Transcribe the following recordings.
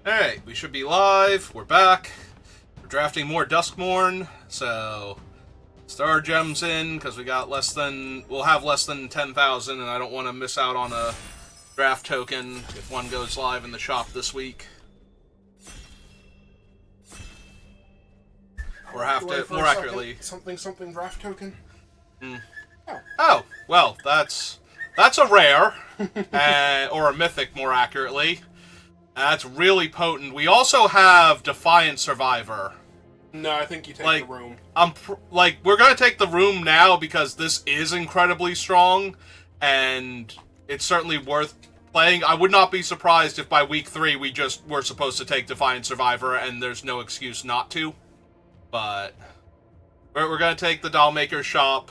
Alright, we should be live. We're back. We're drafting more Duskmourn, so star gems in, because we'll have less than 10,000, and I don't want to miss out on a draft token if one goes live in the shop this week. Or have to, more accurately... Something draft token? Oh, well, that's a rare, or a mythic, more accurately. That's really potent. We also have Defiant Survivor. No, I think you take the room. We're gonna take the room now because this is incredibly strong, and it's certainly worth playing. I would not be surprised if by week 3 we're supposed to take Defiant Survivor and there's no excuse not to. But we're gonna take the Dollmaker Shop.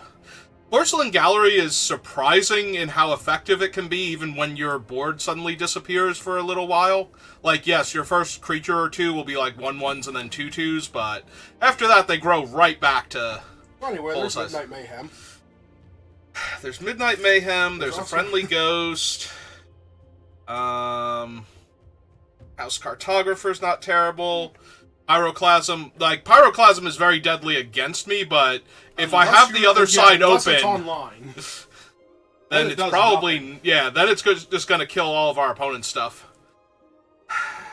Porcelain Gallery is surprising in how effective it can be, even when your board suddenly disappears for a little while. Like, yes, your first creature or two will be like 1/1s and then 2/2s, but after that they grow right back to anyway, full there's size. Midnight Mayhem. There's Midnight Mayhem, there's a Friendly Ghost. House Cartographer's not terrible. Pyroclasm, Pyroclasm is very deadly against me, but if I have the other side open, it's online. then it's probably, then it's just going to kill all of our opponent's stuff.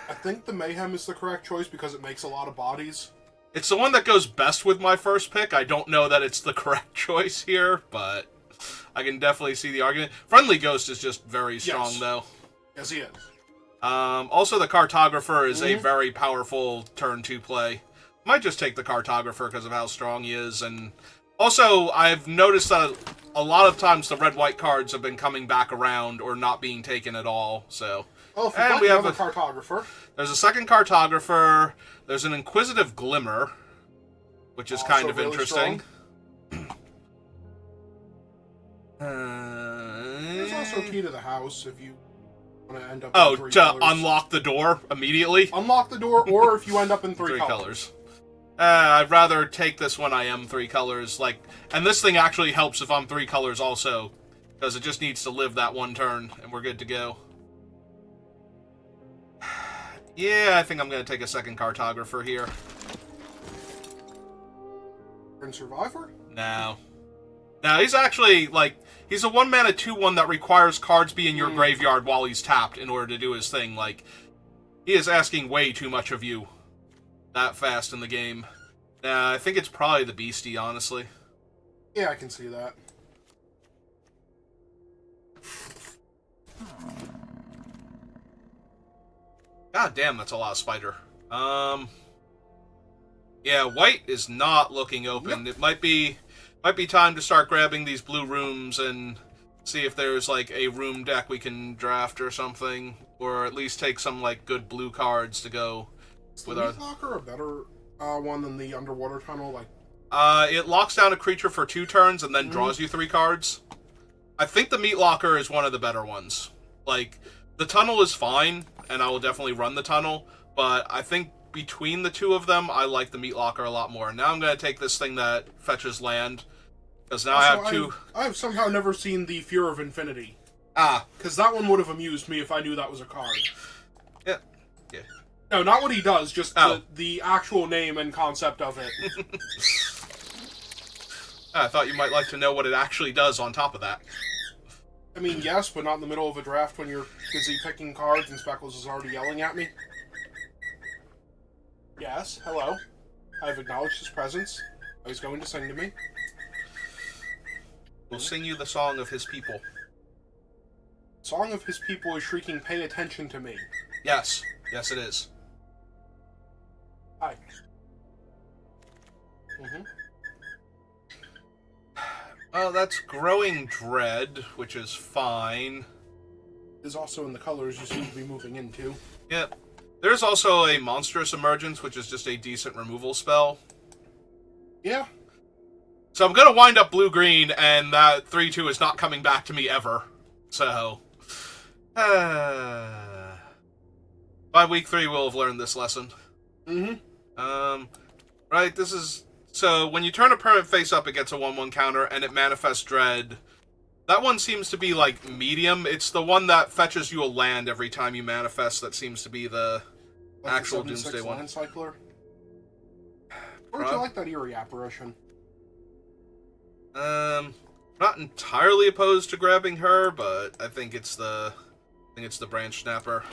I think the Mayhem is the correct choice because it makes a lot of bodies. It's the one that goes best with my first pick. I don't know that it's the correct choice here, but I can definitely see the argument. Friendly Ghost is just very strong, though. Yes, he is. Also, the Cartographer is a very powerful turn 2 play. Might just take the Cartographer because of how strong he is, and also I've noticed that a lot of times the red-white cards have been coming back around or not being taken at all. So, and we have a Cartographer. There's a second Cartographer. There's an Inquisitive Glimmer, which is kind of really interesting. There's also Key to the House if you want to end up in 3 to colors. unlock the door immediately? Unlock the door, or if you end up in 3 colors. I'd rather take this when I am 3 colors. And this thing actually helps if I'm 3 colors also, because it just needs to live that one turn, and we're good to go. Yeah, I think I'm going to take a second Cartographer here. And Survivor? No. No, he's actually, he's a 1-mana 2/1 that requires cards be in your graveyard while he's tapped in order to do his thing. He is asking way too much of you that fast in the game. Nah, I think it's probably the Beastie, honestly. Yeah, I can see that. God damn, that's a lot of spider. Yeah, white is not looking open. It might be time to start grabbing these blue rooms and see if there's a room deck we can draft or something, or at least take some good blue cards to go with our. Is the Meat Locker a better one than the Underwater Tunnel? It locks down a creature for 2 turns and then draws you 3 cards. I think the Meat Locker is one of the better ones. The tunnel is fine, and I will definitely run the tunnel, but I think between the two of them, I like the Meat Locker a lot more. Now I'm going to take this thing that fetches land, because now I have 2... I've somehow never seen the Fear of Infinity. Ah. Because that one would have amused me if I knew that was a card. Yeah. No, not what he does, just the actual name and concept of it. I thought you might like to know what it actually does on top of that. I mean, yes, but not in the middle of a draft when you're busy picking cards and Speckles is already yelling at me. Yes, hello. I have acknowledged his presence. He's going to sing to me. We'll sing you the song of his people. Song of his people is shrieking, "Pay attention to me." Yes. Yes, it is. Hi. Oh, that's Growing Dread, which is fine. Is also in the colors you seem to be moving into. Yep. There's also a Monstrous Emergence, which is just a decent removal spell. Yeah. So I'm going to wind up blue-green, and that 3/2 is not coming back to me ever. So... by week 3, we'll have learned this lesson. Right, this is... So, when you turn a permanent face up, it gets a 1/1 counter, and it manifests Dread. That one seems to be, medium. It's the one that fetches you a land every time you manifest that seems to be the Like actual the 7/6 Doomsday one. Land Cycler. Or would you like that Eerie Apparition? Not entirely opposed to grabbing her, but I think it's the Branch Snapper.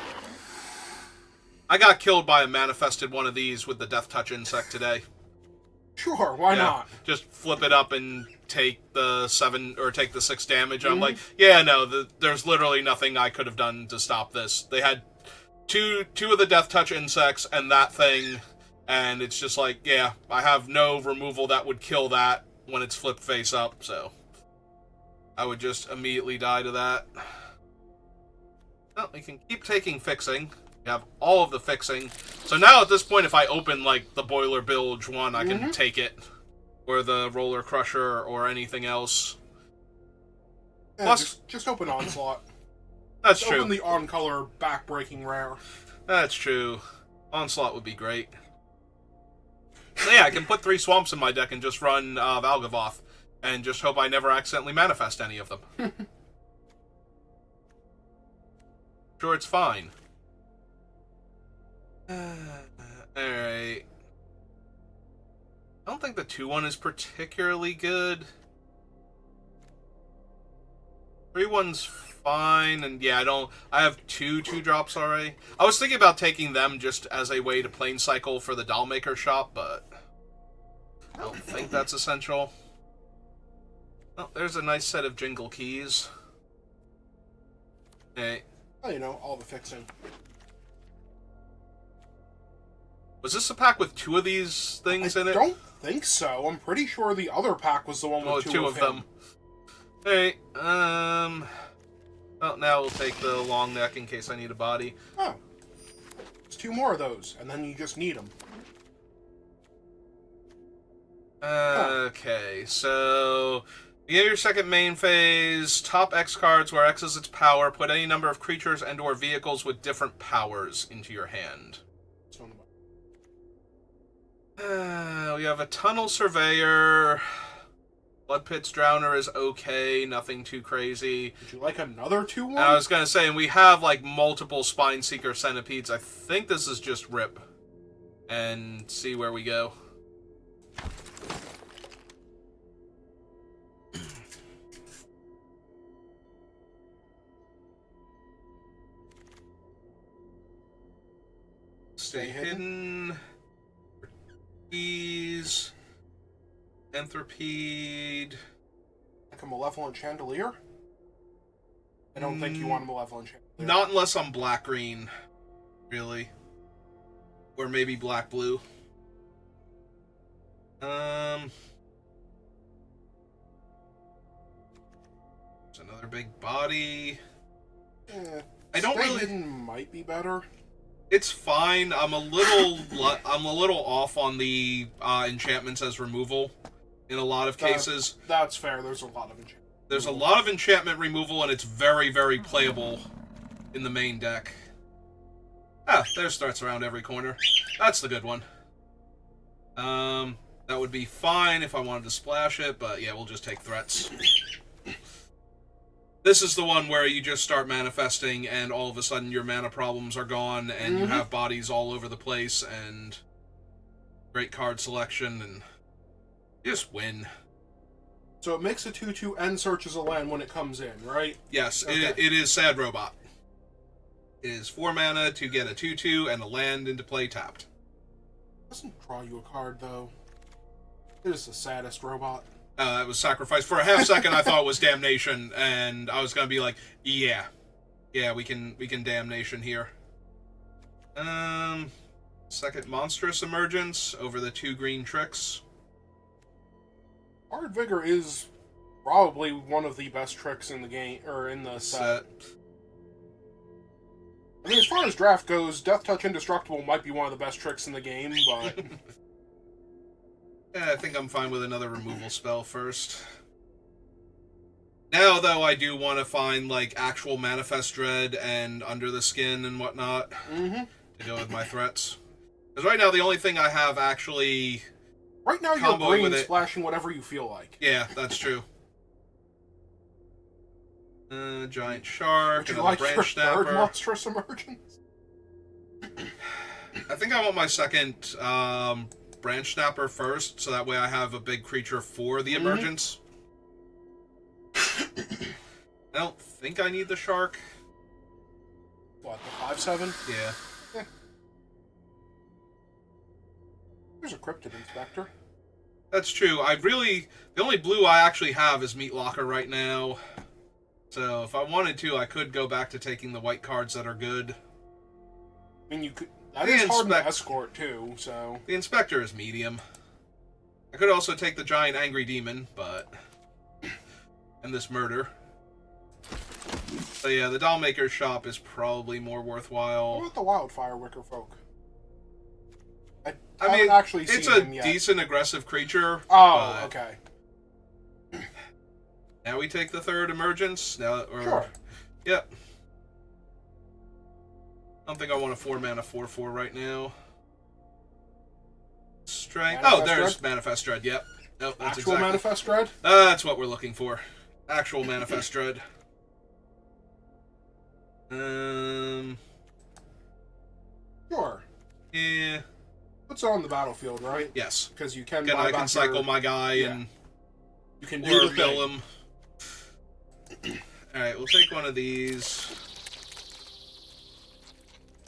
I got killed by a manifested one of these with the Death Touch insect today. Sure, why not? Just flip it up and take the 7 or take the 6 damage. I'm like, yeah, no, there's literally nothing I could have done to stop this. They had two of the Death Touch insects and that thing, and it's just like, yeah, I have no removal that would kill that when it's flipped face up, so I would just immediately die to that. Well, we can keep taking fixing. We have all of the fixing. So now at this point, if I open, like, the Boiler Bilge one, I can take it. Or the Roller Crusher or anything else. Yeah, Plus, just open Onslaught. That's just true. Open the on-color back-breaking rare. That's true. Onslaught would be great. So yeah, I can put 3 Swamps in my deck and just run Valgavoth. And just hope I never accidentally manifest any of them. Sure, it's fine. Alright. I don't think the 2-1 is particularly good. 3-1's fine, and yeah, I have 2 2-drops already. I was thinking about taking them just as a way to plane cycle for the Dollmaker shop, but I don't think that's essential. Oh, there's a nice set of Jingle Keys. Hey. Oh, you know, all the fixing. Was this a pack with 2 of these things in it? I don't think so. I'm pretty sure the other pack was the one with two of them. Hey, well, now we'll take the long neck in case I need a body. Oh. There's 2 more of those, and then you just need them. Okay, so begin your second main phase. Top X cards, where X is its power. Put any number of creatures and or vehicles with different powers into your hand. We have a Tunnel Surveyor. Blood Pit's Drowner is okay, nothing too crazy. Would you like another 2-1? I was gonna say, and we have like multiple Spine Seeker Centipedes. I think this is just rip. And see where we go. Stay hidden. Keys. Anthropede. Like a Malevolent Chandelier? I don't think you want a Malevolent Chandelier. Not unless I'm black-green, really. Or maybe black-blue. There's another big body. I don't Stay really... hidden might be better. It's fine. I'm a little off on the enchantments as removal in a lot of cases. That's fair. There's a lot of enchantment. There's a lot of enchantment removal, and it's very, very playable in the main deck. Ah, there's threats around every corner. That's the good one. That would be fine if I wanted to splash it, but yeah, we'll just take threats. This is the one where you just start manifesting, and all of a sudden your mana problems are gone, and you have bodies all over the place, and great card selection, and you just win. So it makes a 2/2 and searches a land when it comes in, right? Yes, Okay. it is Sad Robot. It is 4 mana to get a 2/2 and a land into play tapped. Doesn't draw you a card, though. It is the saddest robot. That was sacrificed. For a half second, I thought it was Damnation, and I was gonna be like, yeah, we can Damnation here. Second Monstrous Emergence over the 2 green tricks. Hard Vigor is probably one of the best tricks in the game, or in the set. I mean, as far as draft goes, Death Touch Indestructible might be one of the best tricks in the game, but... Yeah, I think I'm fine with another removal spell first. Now, though, I do want to find, like, actual Manifest Dread and Under the Skin and whatnot to go with my threats. Because right now, the only thing I have actually... Right now, you're green splashing whatever you feel like. Yeah, that's true. Giant Shark, Would you another like Branch your Snapper. third Monstrous Emergence? I think I want my second branch snapper first, so that way I have a big creature for the emergence. I don't think I need the shark. What, the 5/7? Yeah. There's a Cryptid Inspector. That's true. The only blue I actually have is Meat Locker right now. So if I wanted to, I could go back to taking the white cards that are good. I mean, you could. That is hard to escort too. So the Inspector is medium. I could also take the giant Angry Demon, and this Murder. So yeah, the Dollmaker's shop is probably more worthwhile. What about the Wildfire Wicker Folk? I mean, actually it's seen a him yet. decent aggressive creature. Oh, okay. Now we take the third emergence. Sure. Yep. I don't think I want a 4-mana 4/4 right now. Strength. There's Manifest Dread. Yep. Nope. That's Actual Manifest Dread. That's what we're looking for. Actual Manifest Dread. Sure. Yeah. Puts it on the battlefield, right? Yes. Because you can. Again, I can cycle my guy and you can do the bill him. All right, we'll take one of these,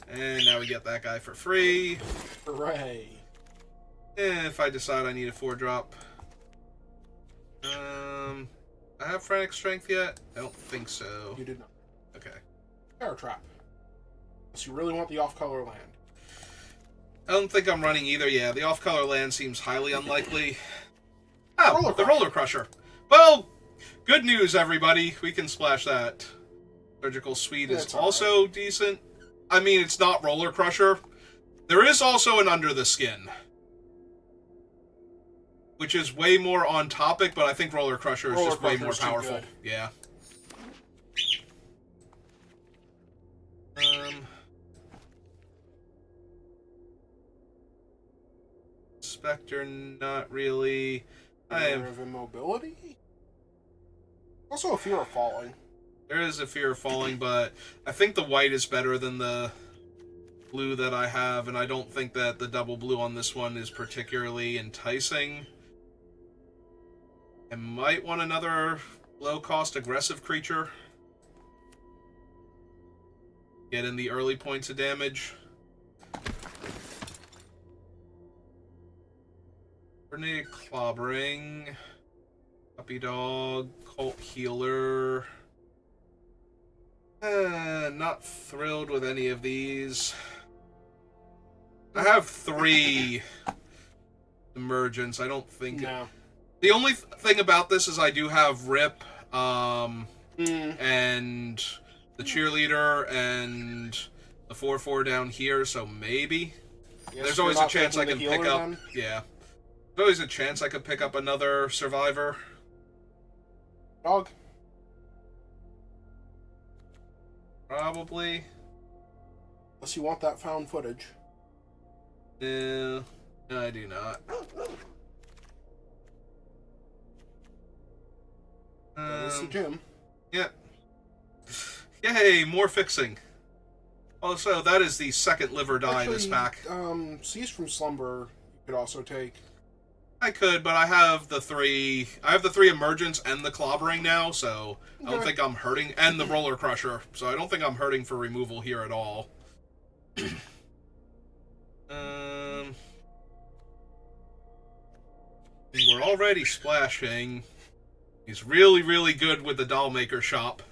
and now we get that guy for free. Hooray! If I decide I need a 4-drop, I have Frantic Strength yet? I don't think so. You did not. Okay. Terror Trap. Unless you really want the off-color land. I don't think I'm running either. Yeah, the off-color land seems highly unlikely. Oh, the Roller Crusher. Well, good news, everybody. We can splash that. Surgical Suite is also decent. I mean, it's not Roller Crusher. There is also an Under the Skin, which is way more on topic, but I think Roller Crusher is just way more powerful. Yeah. Spectre, not really. Fear of Immobility? Also a Fear of Falling. There is a Fear of Falling, but I think the white is better than the blue that I have, and I don't think that the double blue on this one is particularly enticing. I might want another low-cost aggressive creature. Get in the early points of damage. Grenade Clobbering, Puppy Dog, Cult Healer. Not thrilled with any of these. I have 3 emergence. I don't think. No. The only thing about this is I do have Rip, and the Cheerleader, and the 4/4 down here. So maybe there's always a chance I can pick up. Then? Yeah. There's always a chance I could pick up another Survivor. Dog. Probably. Unless you want that found footage. No, I do not. That is the gym. Yep. Yay, more fixing. Also, that is the second live or die in this pack. Seize from Slumber you could also take. I could, but I have the 3. I have the 3 emergence and the clobbering now, so I don't think I'm hurting, and the Roller Crusher, so I don't think I'm hurting for removal here at all. We're already splashing. He's really, really good with the Dollmaker shop.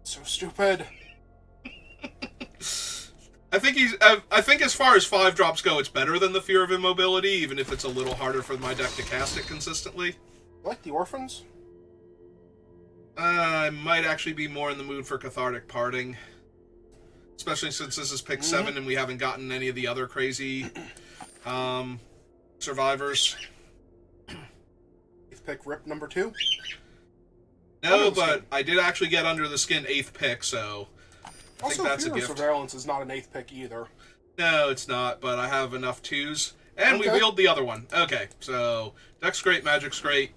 So stupid. I think as far as 5-drops go, it's better than the Fear of Immobility, even if it's a little harder for my deck to cast it consistently. You like the Orphans? I might actually be more in the mood for Cathartic Parting. Especially since this is pick 7 and we haven't gotten any of the other crazy survivors. You've picked Rip number 2? No, but I did actually get Under the Skin 8th pick, so I think that's a gift. Surveillance is not an 8th pick either. No, it's not, but I have enough 2s. And we wheeled the other one. Okay, so deck's great, magic's great.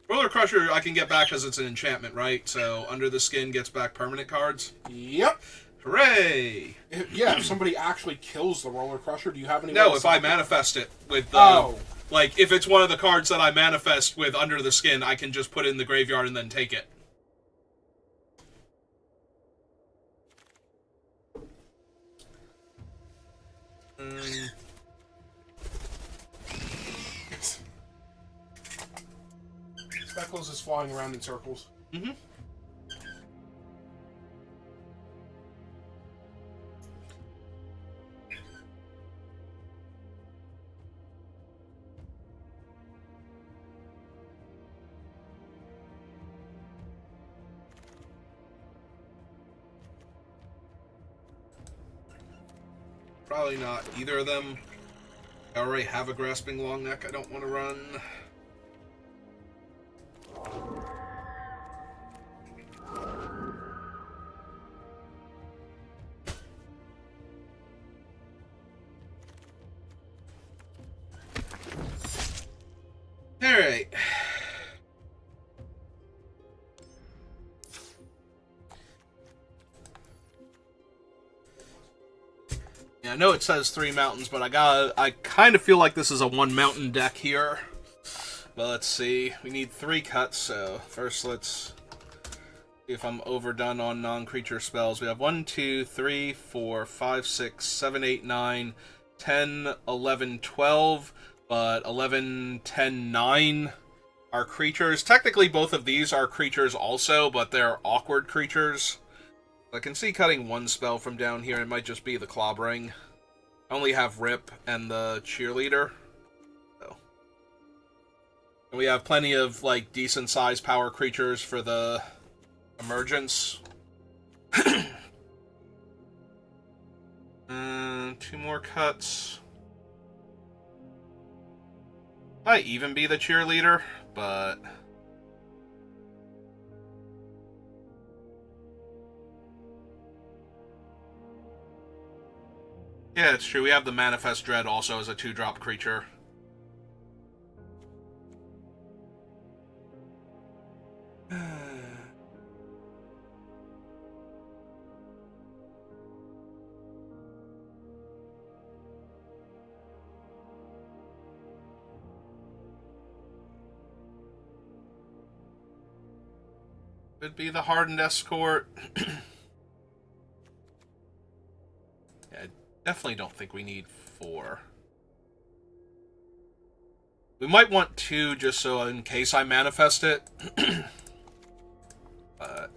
Roller Crusher I can get back because it's an enchantment, right? So Under the Skin gets back permanent cards. Yep. Hooray! If somebody actually kills the Roller Crusher, do you have any... No, if I manifest it with the... Oh. Like, if it's one of the cards that I manifest with Under the Skin, I can just put it in the graveyard and then take it. Speckles is flying around in circles. Mm-hmm. Probably not either of them. I already have a Grasping Long Neck I don't want to run. Alright. Yeah, I know it says 3 mountains, but I kind of feel like this is a 1 mountain deck here. But let's see. We need 3 cuts, so first let's see if I'm overdone on non-creature spells. We have 1, 2, 3, 4, 5, 6, 7, 8, 9, 10, 11, 12, but 11, 10, 9 are creatures. Technically, both of these are creatures also, but they're awkward creatures. I can see cutting 1 spell from down here. It might just be the Clobbering. I only have Rip and the Cheerleader. So. And we have plenty of, like, decent-sized power creatures for the Emergence. 2 more cuts. Might even be the Cheerleader, but... yeah, it's true. We have the Manifest Dread also as a 2-drop creature. Could be the Hardened Escort. Definitely don't think we need 4. We might want 2 just so in case I manifest it. But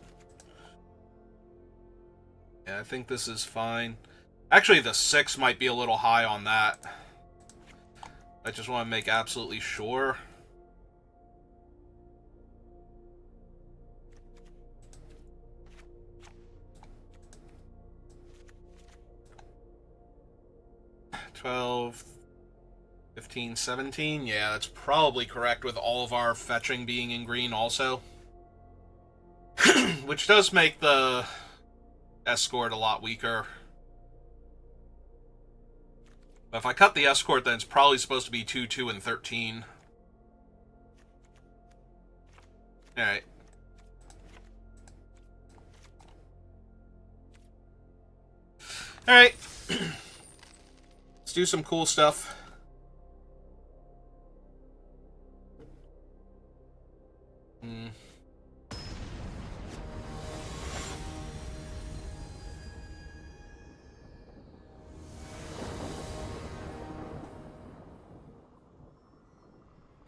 yeah, I think this is fine. Actually, the 6 might be a little high on that. I just want to make absolutely sure. $12, $15, $17. Yeah, that's probably correct with all of our fetching being in green also. Which does make the Escort a lot weaker. But if I cut the Escort, then it's probably supposed to be 2, 2, and 13. Alright. Alright. Let's do some cool stuff.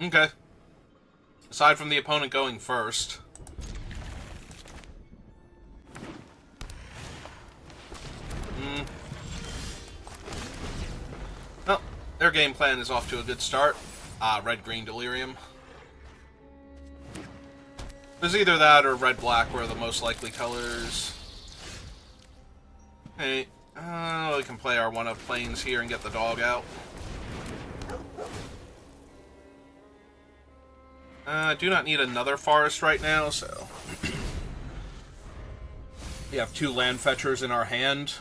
Okay. Aside from the opponent going first. Well, their game plan is off to a good start. Red-green Delirium. There's either that or red-black were the most likely colors. Hey, we can play our one-up planes here and get the dog out. I do not need another forest right now, so... we have 2 land fetchers in our hand.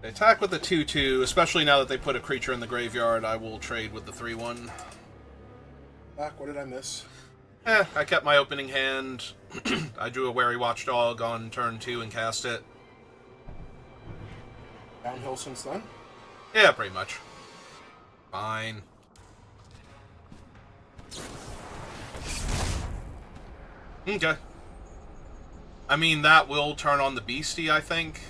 They attack with the 2-2, especially now that they put a creature in the graveyard. I will trade with the 3-1. Back, what did I miss? I kept my opening hand. I drew a Wary Watchdog on turn 2 and cast it. Downhill since then? Yeah, pretty much. Fine. Okay. I mean, that will turn on the beastie, I think.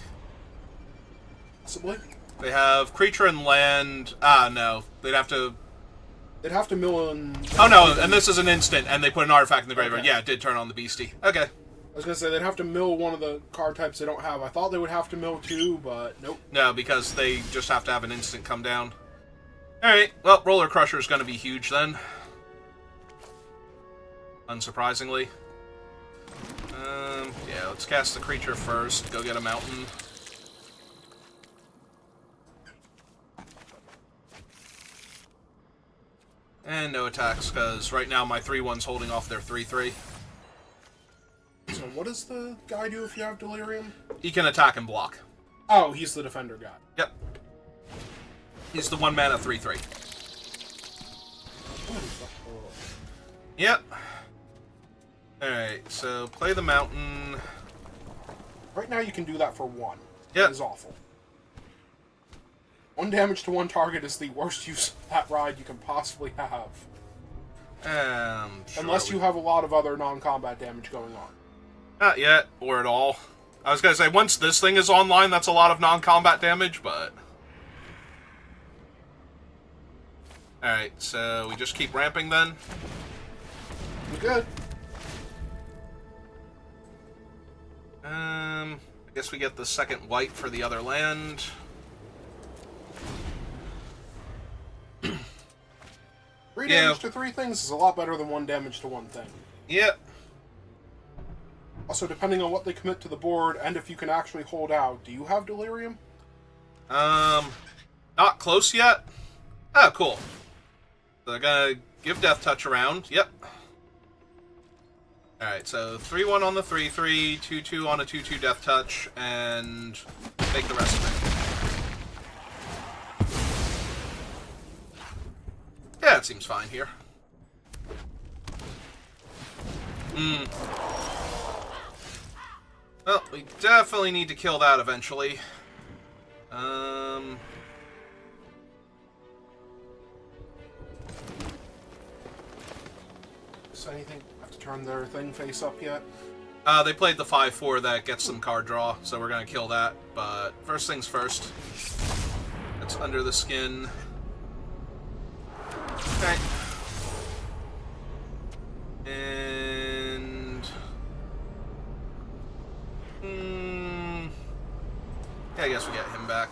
Possibly. They have creature and land. Ah, no. They'd have to mill in... Oh, no, and this is an instant, and they put an artifact in the graveyard. Okay. Yeah, it did turn on the beastie. Okay. I was going to say, they'd have to mill one of the card types they don't have. I thought they would have to mill 2, but nope. No, because they just have to have an instant come down. Alright, well, Roller Crusher is going to be huge then. Unsurprisingly. Yeah, let's cast the creature first. Go get a mountain. And no attacks, because right now my 3/1's holding off their 3/3. So what does the guy do if you have Delirium? He can attack and block. Oh, he's the defender guy. Yep. He's the 1-mana 3/3. Yep. Alright, so play the mountain. Right now you can do that for 1. Yep. That is awful. 1 damage to 1 target is the worst use of that ride you can possibly have. Sure Unless you have a lot of other non-combat damage going on. Not yet, or at all. I was gonna say, once this thing is online, that's a lot of non-combat damage, but... Alright, so we just keep ramping then? You're good. I guess we get the second white for the other land. 3 damage to 3 things is a lot better than 1 damage to 1 thing. Yep. Also, depending on what they commit to the board, and if you can actually hold out, do you have Delirium? Not close yet. Oh, cool. So they're gonna give Death Touch around. Yep. Alright, so 3/1 on the 3/3, 2/2 on a 2/2 Death Touch, and take the rest of it. Yeah, it seems fine here. Well, we definitely need to kill that eventually. Does anything have to turn their thing face up yet? They played the 5/4 that gets them card draw, so we're gonna kill that. But first things first. That's under the skin. Okay. And... yeah, I guess we get him back.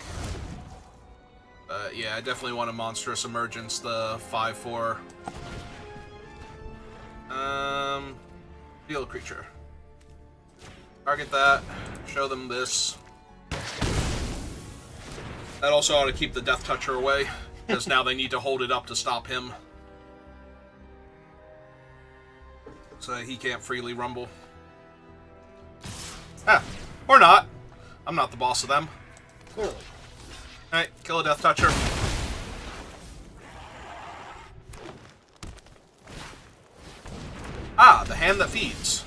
Yeah, I definitely want a Monstrous Emergence, the 5/4. Deal a creature. Target that. Show them this. That also ought to keep the Death Toucher away, because now they need to hold it up to stop him. So he can't freely rumble. Ah, or not. I'm not the boss of them. Clearly. Alright, kill a Death Toucher. Ah, the hand that feeds.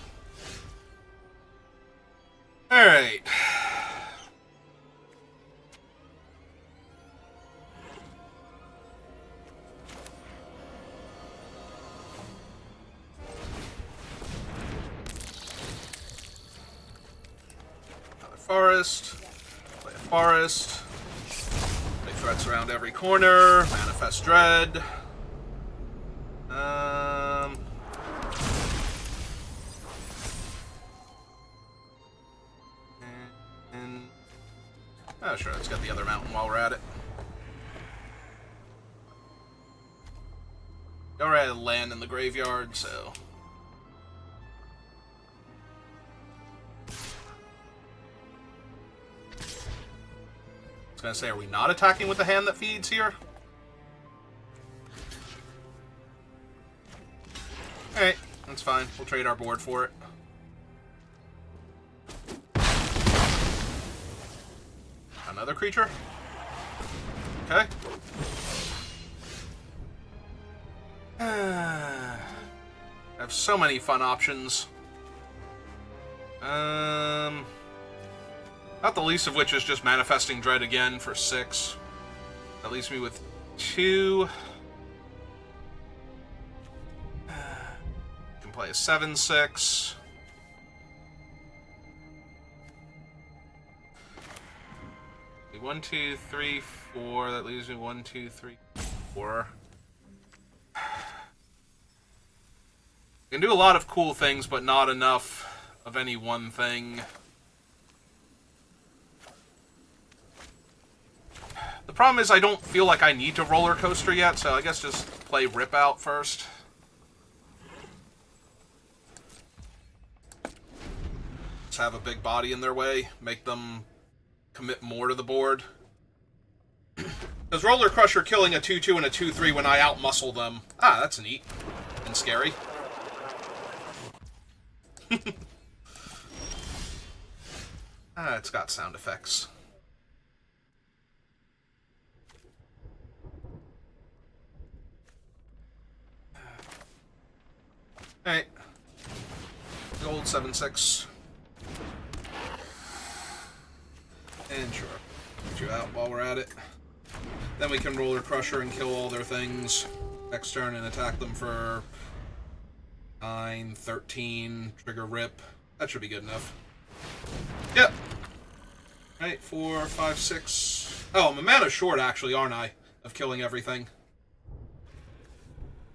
Alright. Another forest. Play a forest. Play threats around every corner. Manifest Dread. Oh, sure, let's get the other mountain while we're at it. We already had land in the graveyard, so... I was gonna say, are we not attacking with the hand that feeds here? Alright, that's fine. We'll trade our board for it. Another creature? Okay. I have so many fun options. Not the least of which is just Manifesting Dread again for 6. That leaves me with 2. Can play a 7/6. One, 2, 3, 4. That leaves me 1, 2, 3, 4. I can do a lot of cool things, but not enough of any one thing. The problem is I don't feel like I need to roller coaster yet, so I guess just play Rip Out first. Just have a big body in their way, make them commit more to the board. Does Roller Crusher killing a 2-2 and a 2-3 when I outmuscle them? Ah, that's neat. And scary. It's got sound effects. Alright. Gold 7/6. And sure. Get you out while we're at it. Then we can Roller Crusher and kill all their things next turn and attack them for 9, 13, trigger Rip. That should be good enough. Yep. Alright, 4, 5, 6. Oh, I'm a mana short, actually, aren't I? Of killing everything.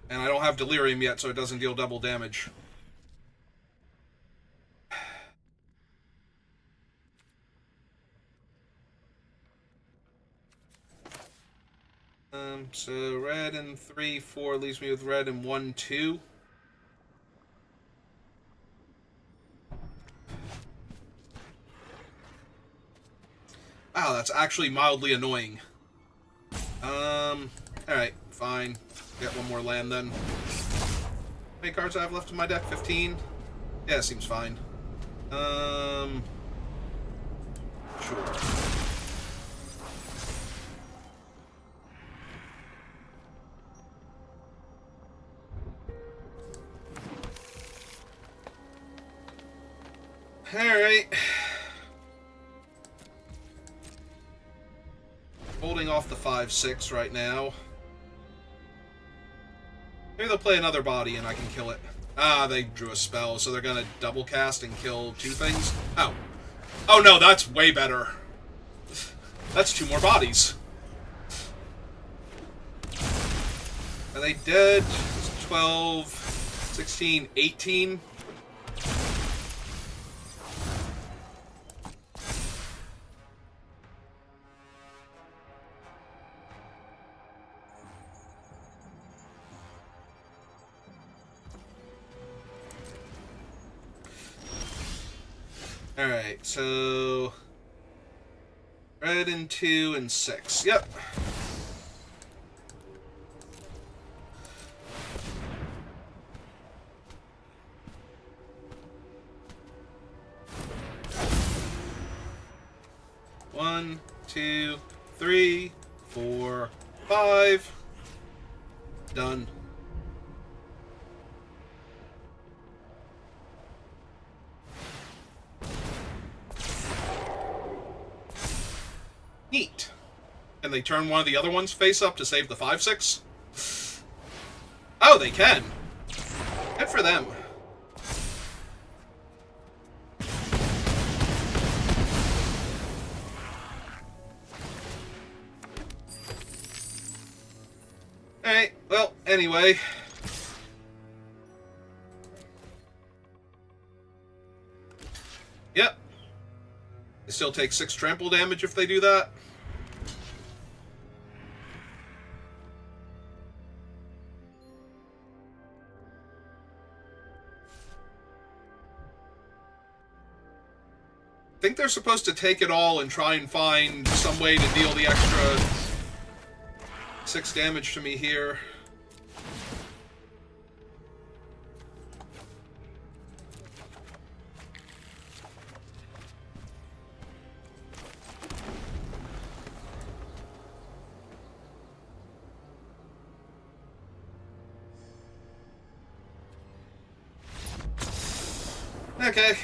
And I don't have Delirium yet, so it doesn't deal double damage. So red and 3, 4 leaves me with red and 1, 2. Wow, that's actually mildly annoying. Alright, fine. Get one more land then. How many cards do I have left in my deck? 15? Yeah, seems fine. Sure. Alright. Holding off the 5/6 right now. Maybe they'll play another body and I can kill it. Ah, they drew a spell, so they're gonna double cast and kill 2 things? Oh. Oh no, that's way better. That's 2 more bodies. Are they dead? 12, 16, 18? Alright, so red and 2 and 6. Yep. One, 2, 3, 4, 5. Done. Neat. Can they turn one of the other ones face up to save the 5/6? Oh, they can. Good for them. Alright, well, anyway. Yep. They still take 6 trample damage if they do that. I think they're supposed to take it all and try and find some way to deal the extra 6 damage to me here. Okay.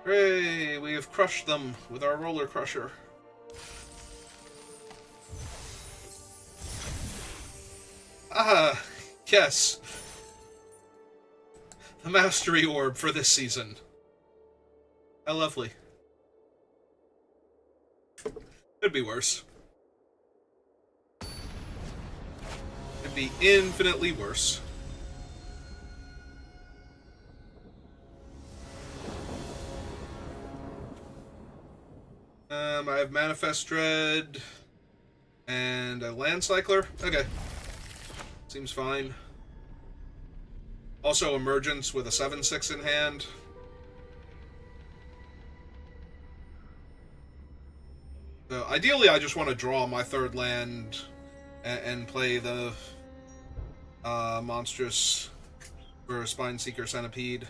Hooray! We have crushed them with our roller crusher. Ah, yes. The Mastery Orb for this season. How lovely. Could be worse. Could be infinitely worse. I have Manifest Dread and a Land Cycler. Okay. Seems fine. Also Emergence with a 7/6 in hand. So ideally I just want to draw my third land and play the Monstrous for Spineseeker Centipede.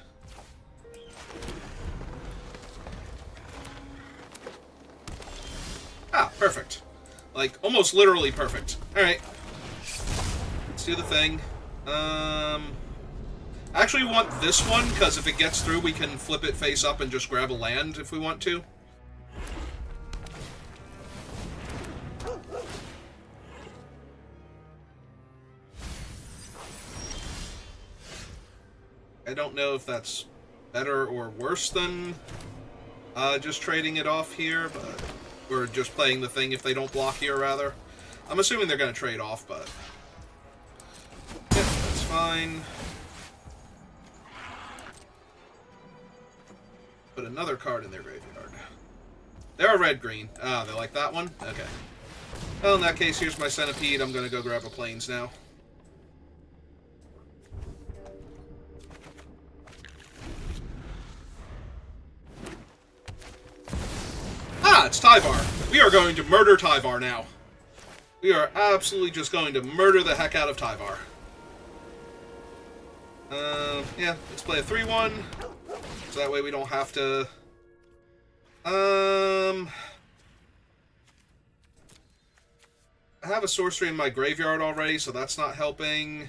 Ah, perfect. Like, almost literally perfect. Alright. Let's do the thing. I actually want this one, because if it gets through, we can flip it face up and just grab a land if we want to. I don't know if that's better or worse than just trading it off here, but... Or just playing the thing if they don't block here, rather. I'm assuming they're going to trade off, but... Yeah, that's fine. Put another card in their graveyard. They're a red-green. Ah, they like that one? Okay. Well, in that case, here's my Centipede. I'm going to go grab a Plains now. Ah, it's Tyvar. We are going to murder Tyvar now. We are absolutely just going to murder the heck out of Tyvar. Yeah, let's play a 3-1. So that way we don't have to... I have a sorcery in my graveyard already, so that's not helping.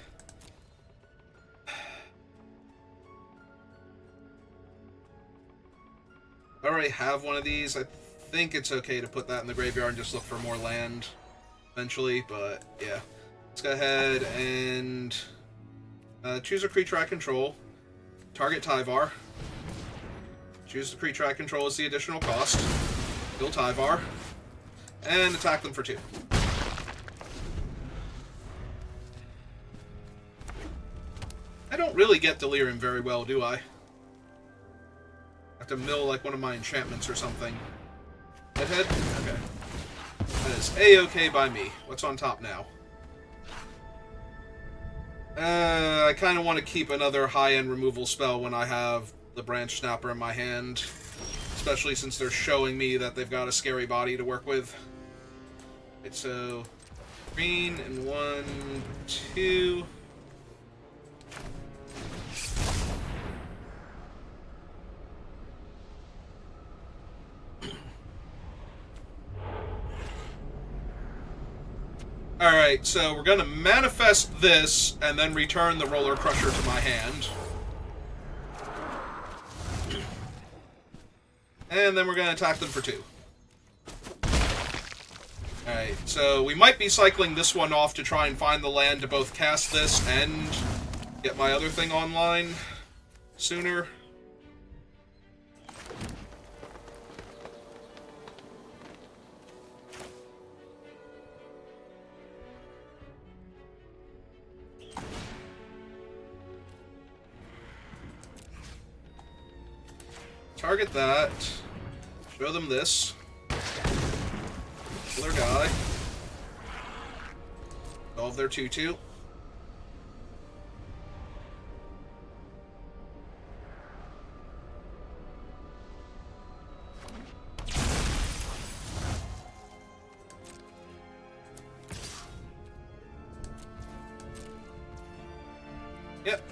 I already have one of these. I think it's okay to put that in the graveyard and just look for more land eventually, but yeah. Let's go ahead and choose a creature I control. Target Tyvar. Choose the creature I control as the additional cost. Kill Tyvar. And attack them for 2. I don't really get Delirium very well, do I? I have to mill like one of my enchantments or something. Deadhead? Okay. That is A-okay by me. What's on top now? I kind of want to keep another high-end removal spell when I have the Branch Snapper in my hand. Especially since they're showing me that they've got a scary body to work with. Right, so... green and 1, 2... Alright, so we're going to manifest this, and then return the Roller Crusher to my hand. And then we're going to attack them for 2. Alright, so we might be cycling this one off to try and find the land to both cast this and get my other thing online sooner. Target that. Show them this. Kill their guy. Solve their 2/2. Yep.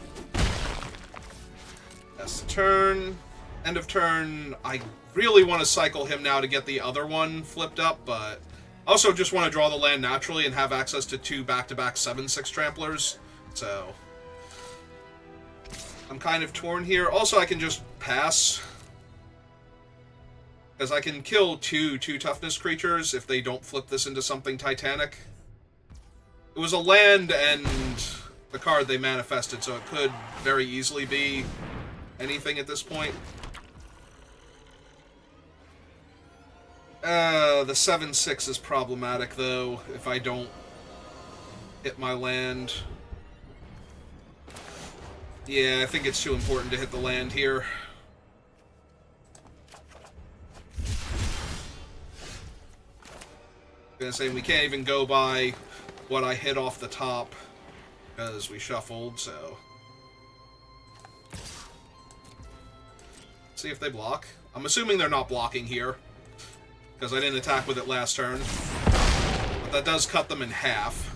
That's the turn. End of turn. I really want to cycle him now to get the other one flipped up, but Also, just want to draw the land naturally and have access to 2 back-to-back 7/6 tramplers. So, I'm kind of torn here. Also, I can just pass. Because I can kill 2 toughness creatures if they don't flip this into something titanic. It was a land and the card they manifested, so it could very easily be anything at this point. The 7/6 is problematic, though, if I don't hit my land. Yeah, I think it's too important to hit the land here. I'm gonna say we can't even go by what I hit off the top, because we shuffled, so... See if they block. I'm assuming they're not blocking here, because I didn't attack with it last turn. But that does cut them in half.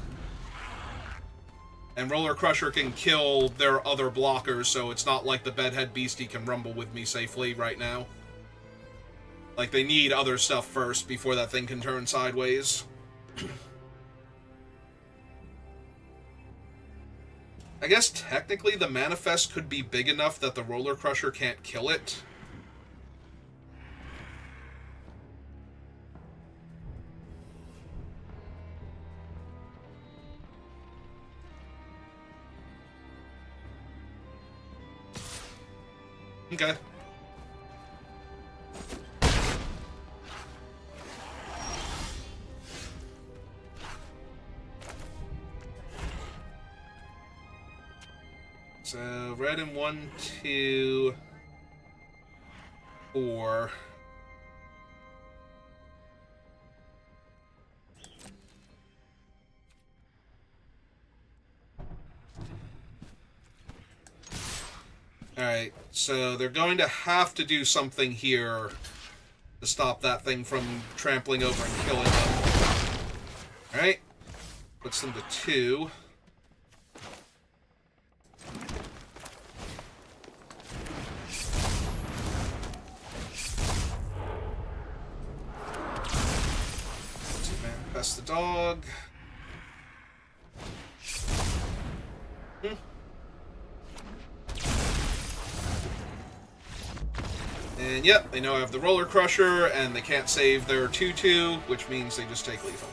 And Roller Crusher can kill their other blockers, so it's not like the Bedhead Beastie can rumble with me safely right now. Like, they need other stuff first before that thing can turn sideways. I guess technically the Manifest could be big enough that the Roller Crusher can't kill it. Okay. So, red in 1, 2, 4. Alright, so they're going to have to do something here to stop that thing from trampling over and killing them. Alright, puts them to 2. Manifest the dog. And yep, they know I have the Roller Crusher, and they can't save their 2/2, which means they just take lethal.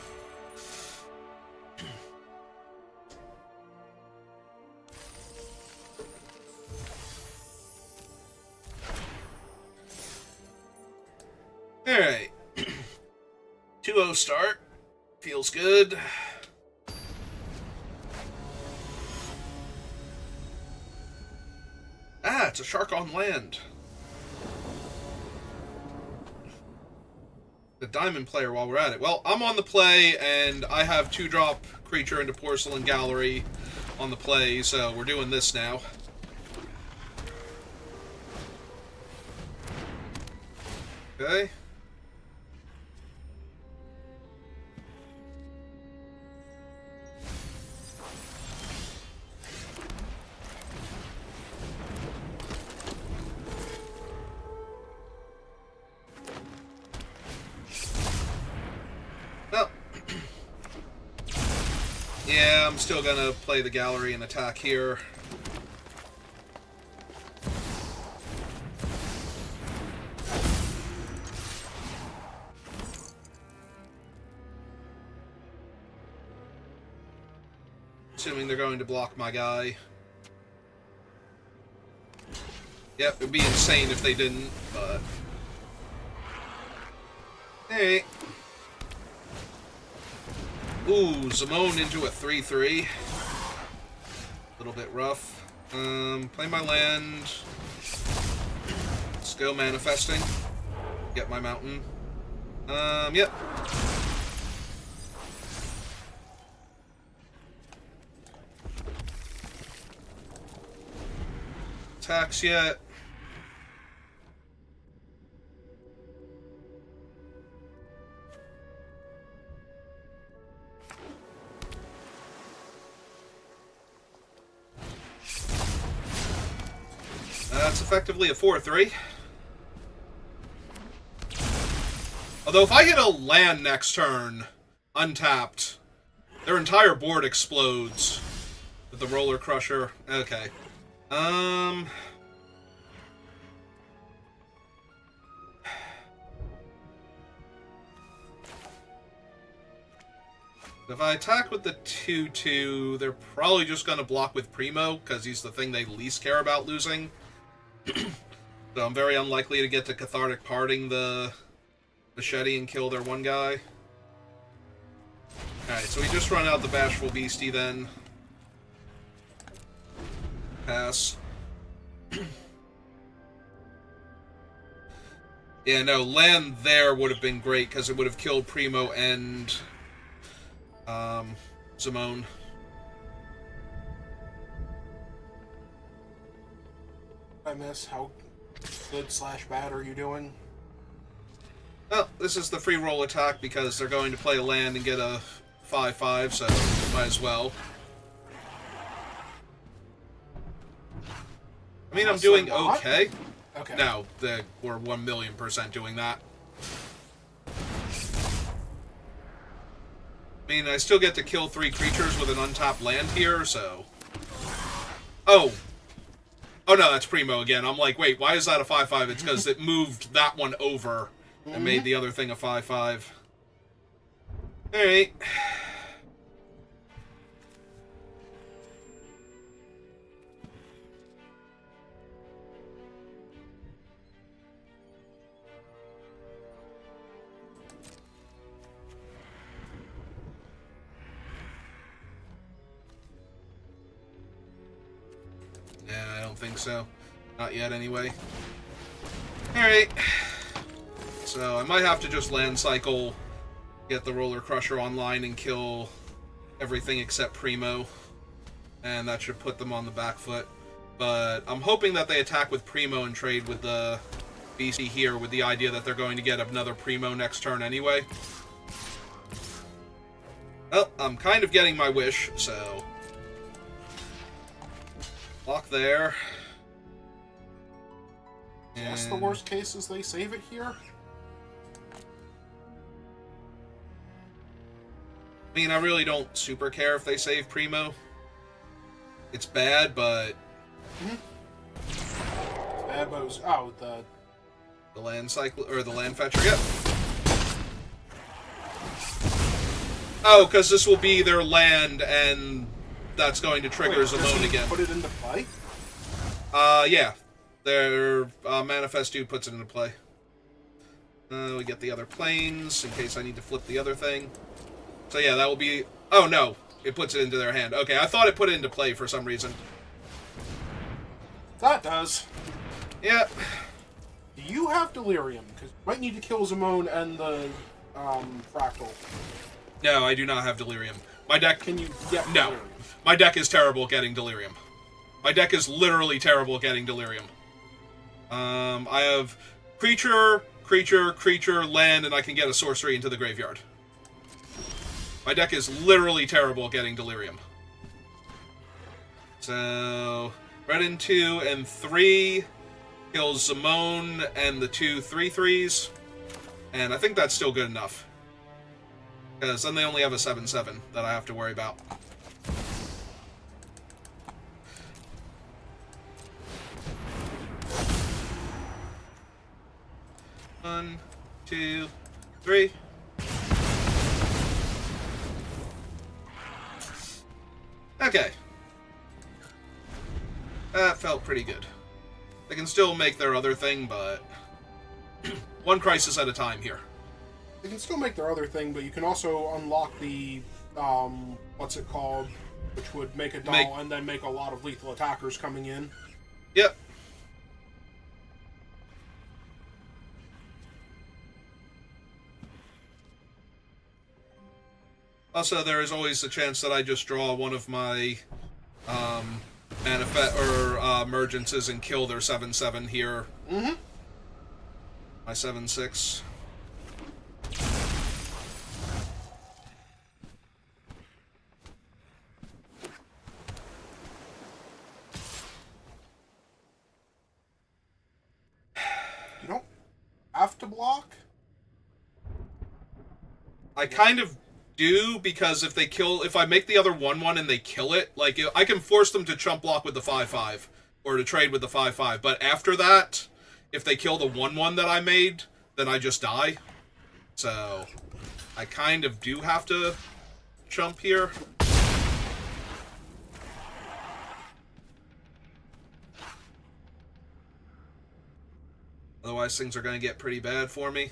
Alright. 2-0 start. Feels good. Ah, it's a shark on land. The diamond player while we're at it. Well, I'm on the play, and I have 2-drop creature into Porcelain Gallery on the play, so we're doing this now. Okay. Well, yeah, I'm still gonna play the gallery and attack here. Assuming they're going to block my guy. Yep, it'd be insane if they didn't, but... Hey. Ooh, Zimone into a 3/3. A little bit rough. Play my land. Let's go manifesting. Get my mountain. Yep. Attacks yet. That's effectively a 4/3. Although if I hit a land next turn, untapped. Their entire board explodes with the Roller Crusher. Okay. If I attack with the 2/2, they're probably just going to block with Primo, because he's the thing they least care about losing. So I'm very unlikely to get to Cathartic Parting the Machete and kill their one guy. Alright, so we just run out the Bashful Beastie then. Pass. Yeah, no, land there would have been great, because it would have killed Primo and Simone. I miss. How good / bad are you doing? Well, this is the free roll attack because they're going to play a land and get a 5/5, so might as well. I mean, I'm doing okay. Okay. No, we're 1,000,000% doing that. I mean, I still get to kill 3 creatures with an untapped land here, so... Oh! Oh no, that's Primo again. I'm like, wait, why is that a 5/5? It's because it moved that one over and made the other thing a 5/5. Alright. Yeah, I don't think so. Not yet, anyway. Alright. So, I might have to just land cycle, get the Roller Crusher online, and kill everything except Primo. And that should put them on the back foot. But I'm hoping that they attack with Primo and trade with the Beastie here, with the idea that they're going to get another Primo next turn anyway. Well, I'm kind of getting my wish, so... Block there. Guess the worst case is they save it here? I mean, I really don't super care if they save Primo. It's bad, but... Bad, but it was... Oh, the land cycle... Or the land fetcher, yep. Oh, because this will be their land, and that's going to trigger Simone again. Put it into play? Yeah. Their Manifest Dude puts it into play. We get the other planes, in case I need to flip the other thing. So yeah, that will be... Oh, no. It puts it into their hand. Okay, I thought it put it into play for some reason. That does. Yep. Do you have Delirium? Because you might need to kill Simone and the Fractal. No, I do not have Delirium. My deck... Can you get No. Delirium? My deck is terrible at getting Delirium. My deck is literally terrible at getting Delirium. I have creature, land, and I can get a sorcery into the graveyard. My deck is literally terrible at getting Delirium. So, red in 2 and 3 kills Simone and the 2 3/3s. And I think that's still good enough. Because then they only have a 7/7 that I have to worry about. One, 2, 3. Okay. That felt pretty good. They can still make their other thing, but... one crisis at a time here. They can still make their other thing, but you can also unlock the, what's it called? Which would make a doll and then make a lot of lethal attackers coming in. Yep. Also, there is always the chance that I just draw one of my emergences and kill their 7/7 here. Mm-hmm. My 7/6. You don't have to block? I kind of do, because if I make the other 1/1 and they kill it, like, I can force them to chump block with the 5/5, or to trade with the 5/5, but after that, if they kill the 1/1 that I made, then I just die. So, I kind of do have to chump here. Otherwise, things are going to get pretty bad for me.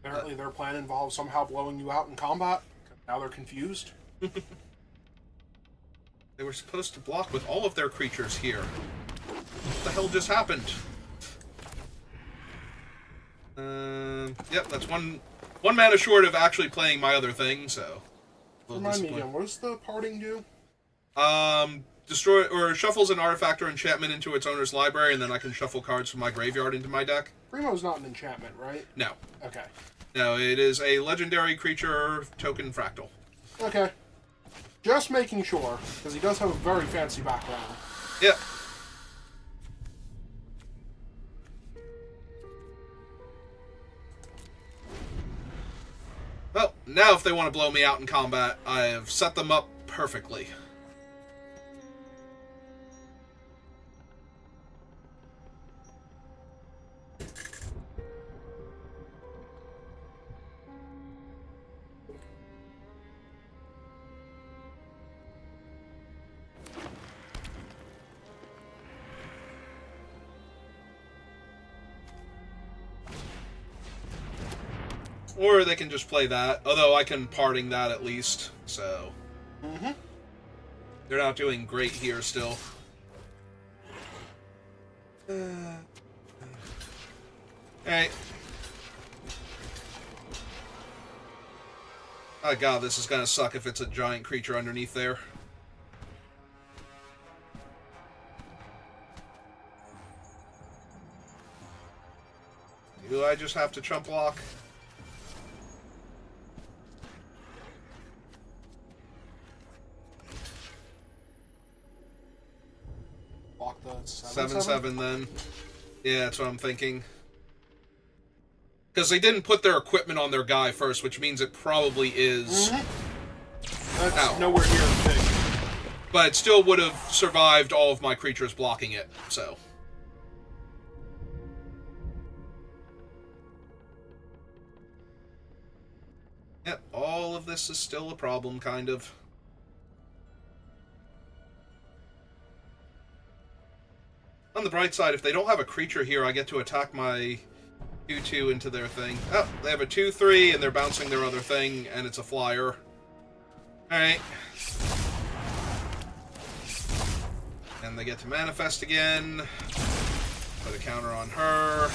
Apparently their plan involves somehow blowing you out in combat. Now they're confused. They were supposed to block with all of their creatures here. What the hell just happened? Yep, that's one mana short of actually playing my other thing, so... Remind me again, what does the parting do? Destroy or shuffles an artifact or enchantment into its owner's library, and then I can shuffle cards from my graveyard into my deck. Primo's not an enchantment, right? No. Okay. No, it is a legendary creature token fractal. Okay. Just making sure, because he does have a very fancy background. Yep. Well, now if they want to blow me out in combat, I have set them up perfectly. Or they can just play that, although I can parting that at least, so... Mm-hmm. They're not doing great here still. Alright. Oh god, this is gonna suck if it's a giant creature underneath there. Do I just have to chump block? Block the 7/7 then. Yeah, that's what I'm thinking. Because they didn't put their equipment on their guy first, which means it probably is... That's Ow. nowhere near the thing. But it still would have survived all of my creatures blocking it, so... Yep, all of this is still a problem, kind of. On the bright side, if they don't have a creature here, I get to attack my 2/2 into their thing. Oh, they have a 2/3, and they're bouncing their other thing, and it's a flyer. Alright. And they get to manifest again. Put a counter on her.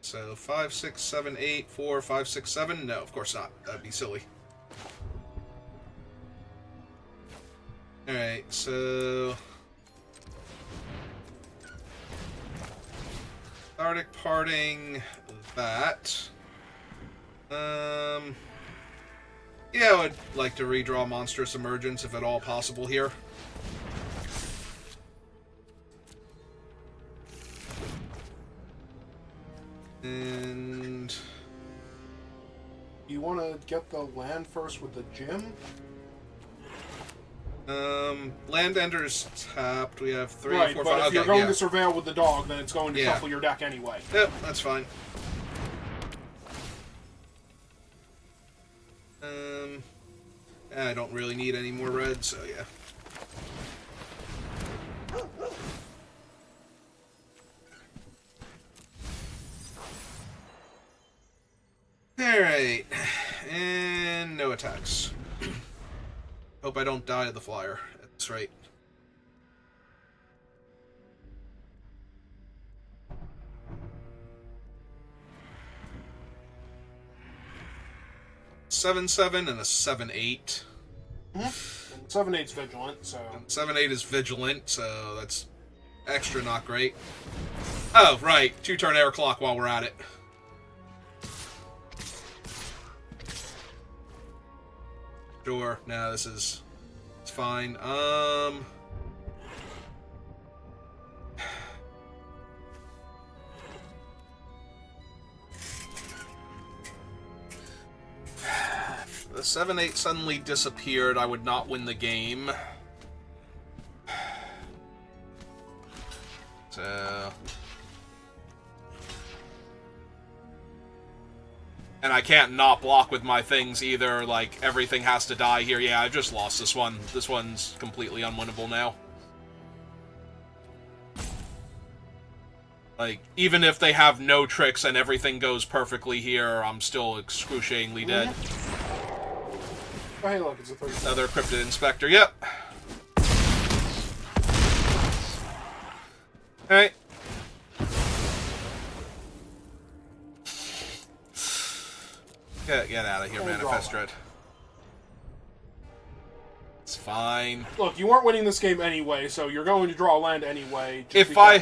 So 5, 6, 7, 8, 4, 5, 6, 7. No, of course not. That'd be silly. Alright, so... Arctic parting that. Yeah, I would like to redraw Monstrous Emergence if at all possible here. And... You want to get the land first with the gym? Land Ender's tapped. We have 3, right, 4, but 5. if you're going to surveil with the dog, then it's going to Yeah. shuffle your deck anyway. Yep, that's fine. I don't really need any more red, so yeah. Alright. And no attacks. Hope I don't die to the flyer at this rate. Seven 7 and a 7/8. 7/8's vigilant, so... And 7/8 is vigilant, so that's extra not great. Oh, right. 2-turn air clock while we're at it. Sure. No, this is... It's fine. 7-8 suddenly disappeared, I would not win the game. So... And I can't not block with my things either, like, everything has to die here. Yeah, I just lost this one. This one's completely unwinnable now. Like, even if they have no tricks and everything goes perfectly here, I'm still excruciatingly dead. Oh, hey, look, it's a 30. Another Cryptid Inspector, yep. Alright. Get out of here, Manifest Dread. It's fine. Look, you weren't winning this game anyway, so you're going to draw land anyway. If I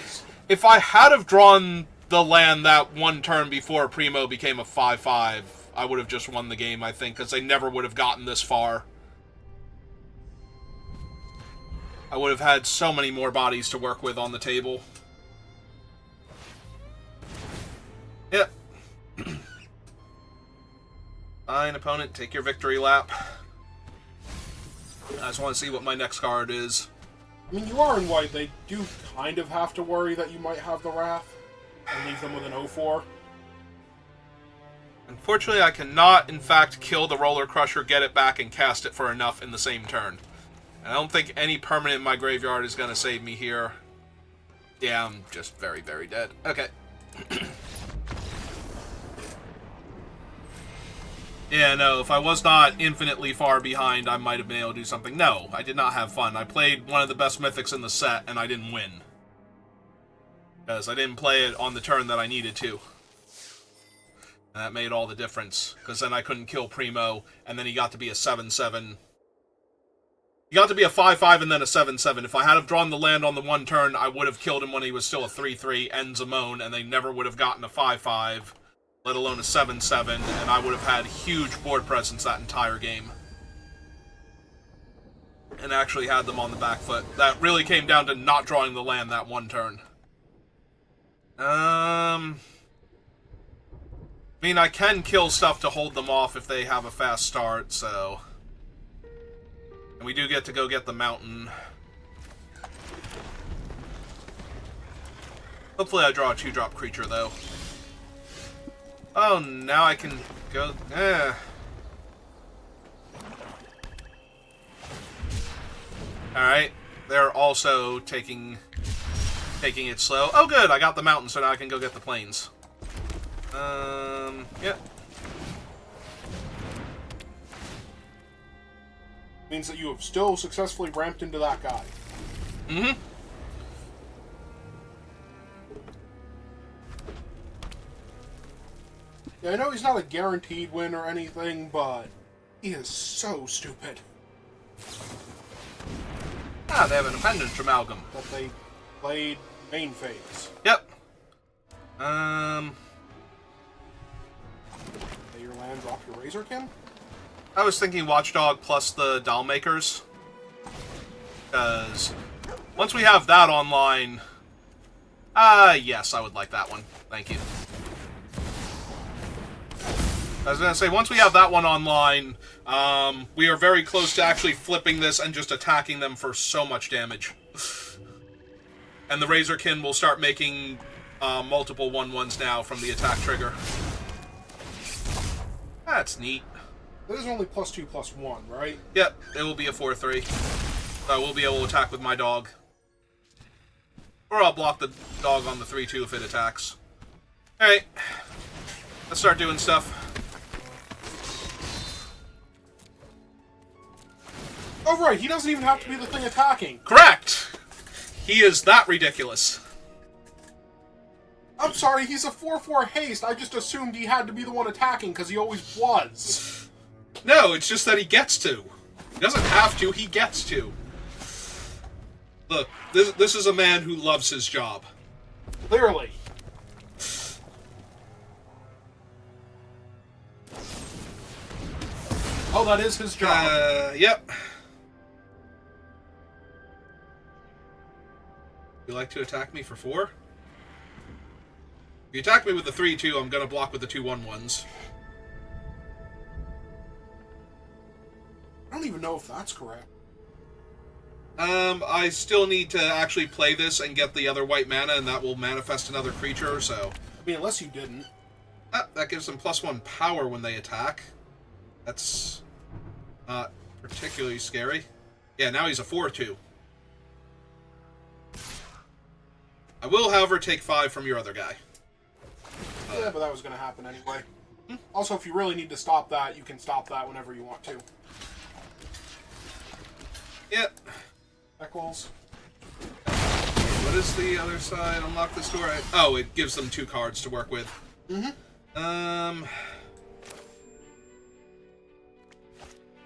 had have drawn the land that one turn before Primo became a 5-5, I would have just won the game, I think, because they never would have gotten this far. I would have had so many more bodies to work with on the table. Yep. Fine, opponent, take your victory lap. I just want to see what my next card is. I mean, you are in white. They do kind of have to worry that you might have the Wrath and leave them with an 0-4. Unfortunately, I cannot, in fact, kill the Roller Crusher, get it back, and cast it for enough in the same turn. And I don't think any permanent in my graveyard is going to save me here. Yeah, I'm just very, very dead. Okay. Yeah, no, if I was not infinitely far behind, I might have been able to do something. No, I did not have fun. I played one of the best mythics in the set, and I didn't win. Because I didn't play it on the turn that I needed to. And that made all the difference. Because then I couldn't kill Primo, and then he got to be a 7-7. He got to be a 5-5 and then a 7-7. If I had have drawn the land on the one turn, I would have killed him when he was still a 3-3 and Zamone, and they never would have gotten a 5-5. Let alone a 7-7, and I would have had huge board presence that entire game. And actually had them on the back foot. That really came down to not drawing the land that one turn. I mean, I can kill stuff to hold them off if they have a fast start, so... And we do get to go get the mountain. Hopefully I draw a 2-drop creature, though. Oh, now I can go... Alright. They're also taking it slow. Oh, good! I got the mountain, so now I can go get the plains. Yep. Means that you have still successfully ramped into that guy. Mm-hmm. Yeah, I know he's not a guaranteed win or anything, but he is so stupid. Ah, they have an appendage amalgam. That they played main phase. Yep. Play your lands off your Razorkin? I was thinking Watchdog plus the Doll Makers. Because once we have that online... yes, I would like that one. Thank you. I was going to say, once we have that one online, we are very close to actually flipping this and just attacking them for so much damage. And the Razorkin will start making multiple 1/1s now from the attack trigger. That's neat. It is only +2/+1, right? Yep, it will be a 4/3. So I will be able to attack with my dog. Or I'll block the dog on the 3/2 if it attacks. Alright. Let's start doing stuff. Oh, right, he doesn't even have to be the thing attacking. Correct! He is that ridiculous. I'm sorry, he's a 4/4 haste. I just assumed he had to be the one attacking, because he always was. No, it's just that he gets to. He doesn't have to, he gets to. Look, this is a man who loves his job. Clearly. Oh, that is his job. Yep. You like to attack me for 4? If you attack me with the 3/2, I'm gonna block with the 2/1/1s. know if that's correct. I still need to actually play this and get the other white mana, and that will manifest another creature, so... I mean, unless you didn't. Ah, that gives them +1 power when they attack. That's not particularly scary. Yeah, now he's a 4/2. I will, however, take 5 from your other guy. Yeah, but that was going to happen anyway. Also, if you really need to stop that, you can stop that whenever you want to. Yep. Eccles. What is the other side? Unlock this door. Oh, it gives them 2 cards to work with.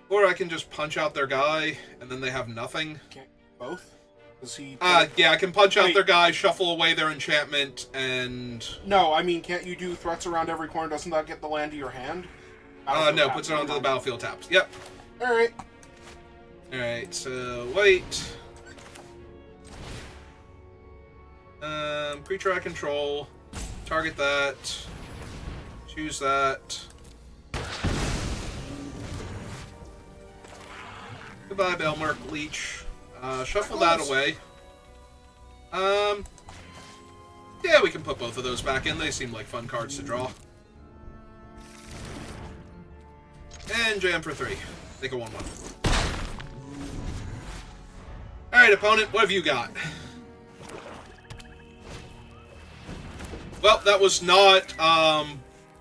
Or I can just punch out their guy, and then they have nothing. Can't both? Does he... Yeah, I can punch out their guy, shuffle away their enchantment, and... No, I mean, can't you do threats around every corner? Doesn't that get the land to your hand? No, puts it onto the battlefield tapped. Yep. Alright. Alright, so wait. Creature I control. Target that. Choose that. Goodbye, Belmerk Leech. Shuffle that away. Yeah, we can put both of those back in. They seem like fun cards to draw. And jam for 3. Make a 1/1. Alright, opponent, what have you got? Well, that was not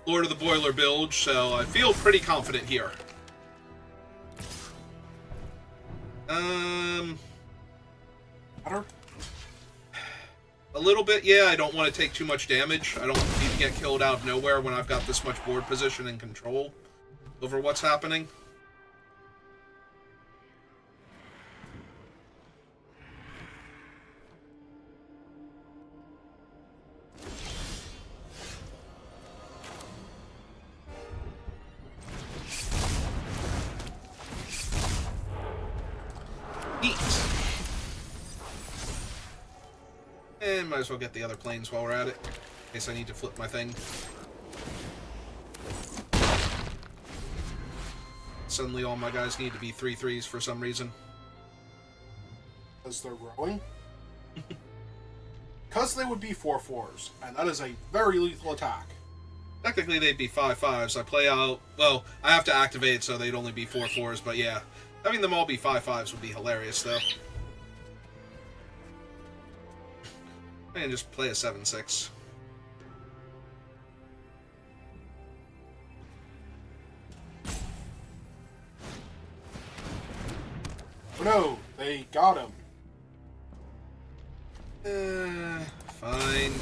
Lord of the Boiler Bilge, so I feel pretty confident here. Better? A little bit, yeah. I don't want to take too much damage. I don't need to get killed out of nowhere when I've got this much board position and control over what's happening. And might as well get the other planes while we're at it. In case I need to flip my thing. Suddenly all my guys need to be 3/3s for some reason. Because they're growing? Because they would be 4/4s, and that is a very lethal attack. Technically they'd be 5/5s. I play out... Well, I have to activate it so they'd only be 4/4s, but yeah. Having them all be 5/5s would be hilarious, though. And just play a 7/6. Oh no, they got him. Fine.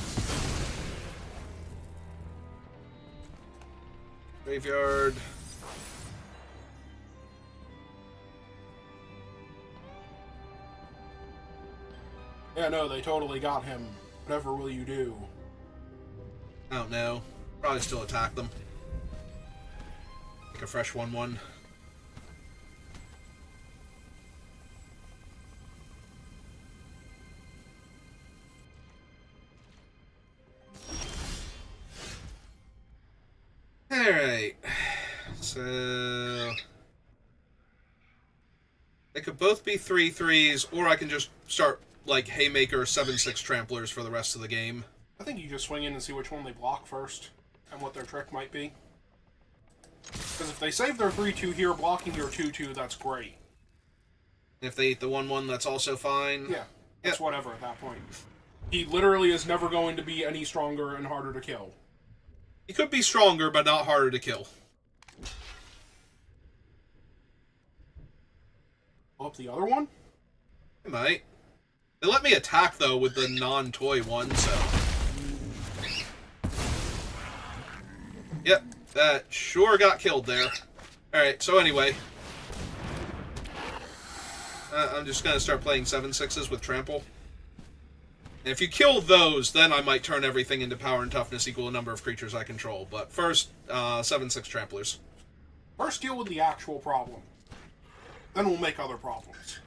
Graveyard. Yeah, no, they totally got him. Whatever will you do? I don't know. Probably still attack them. Make a fresh 1/1. Alright. So... They could both be 3/3s, or I can just start, like, Haymaker 7/6 Tramplers for the rest of the game. I think you just swing in and see which one they block first, and what their trick might be. Because if they save their 3/2 here, blocking your 2/2, that's great. If they eat the 1/1, that's also fine. Yeah, that's whatever at that point. He literally is never going to be any stronger and harder to kill. He could be stronger, but not harder to kill. Blow up the other one? He might. They let me attack, though, with the non-toy one, so... Yep, that sure got killed there. Alright, so anyway. I'm just going to start playing 7/6s with Trample. And if you kill those, then I might turn everything into power and toughness equal a number of creatures I control. But first, 7/6 Tramplers. First deal with the actual problem. Then we'll make other problems.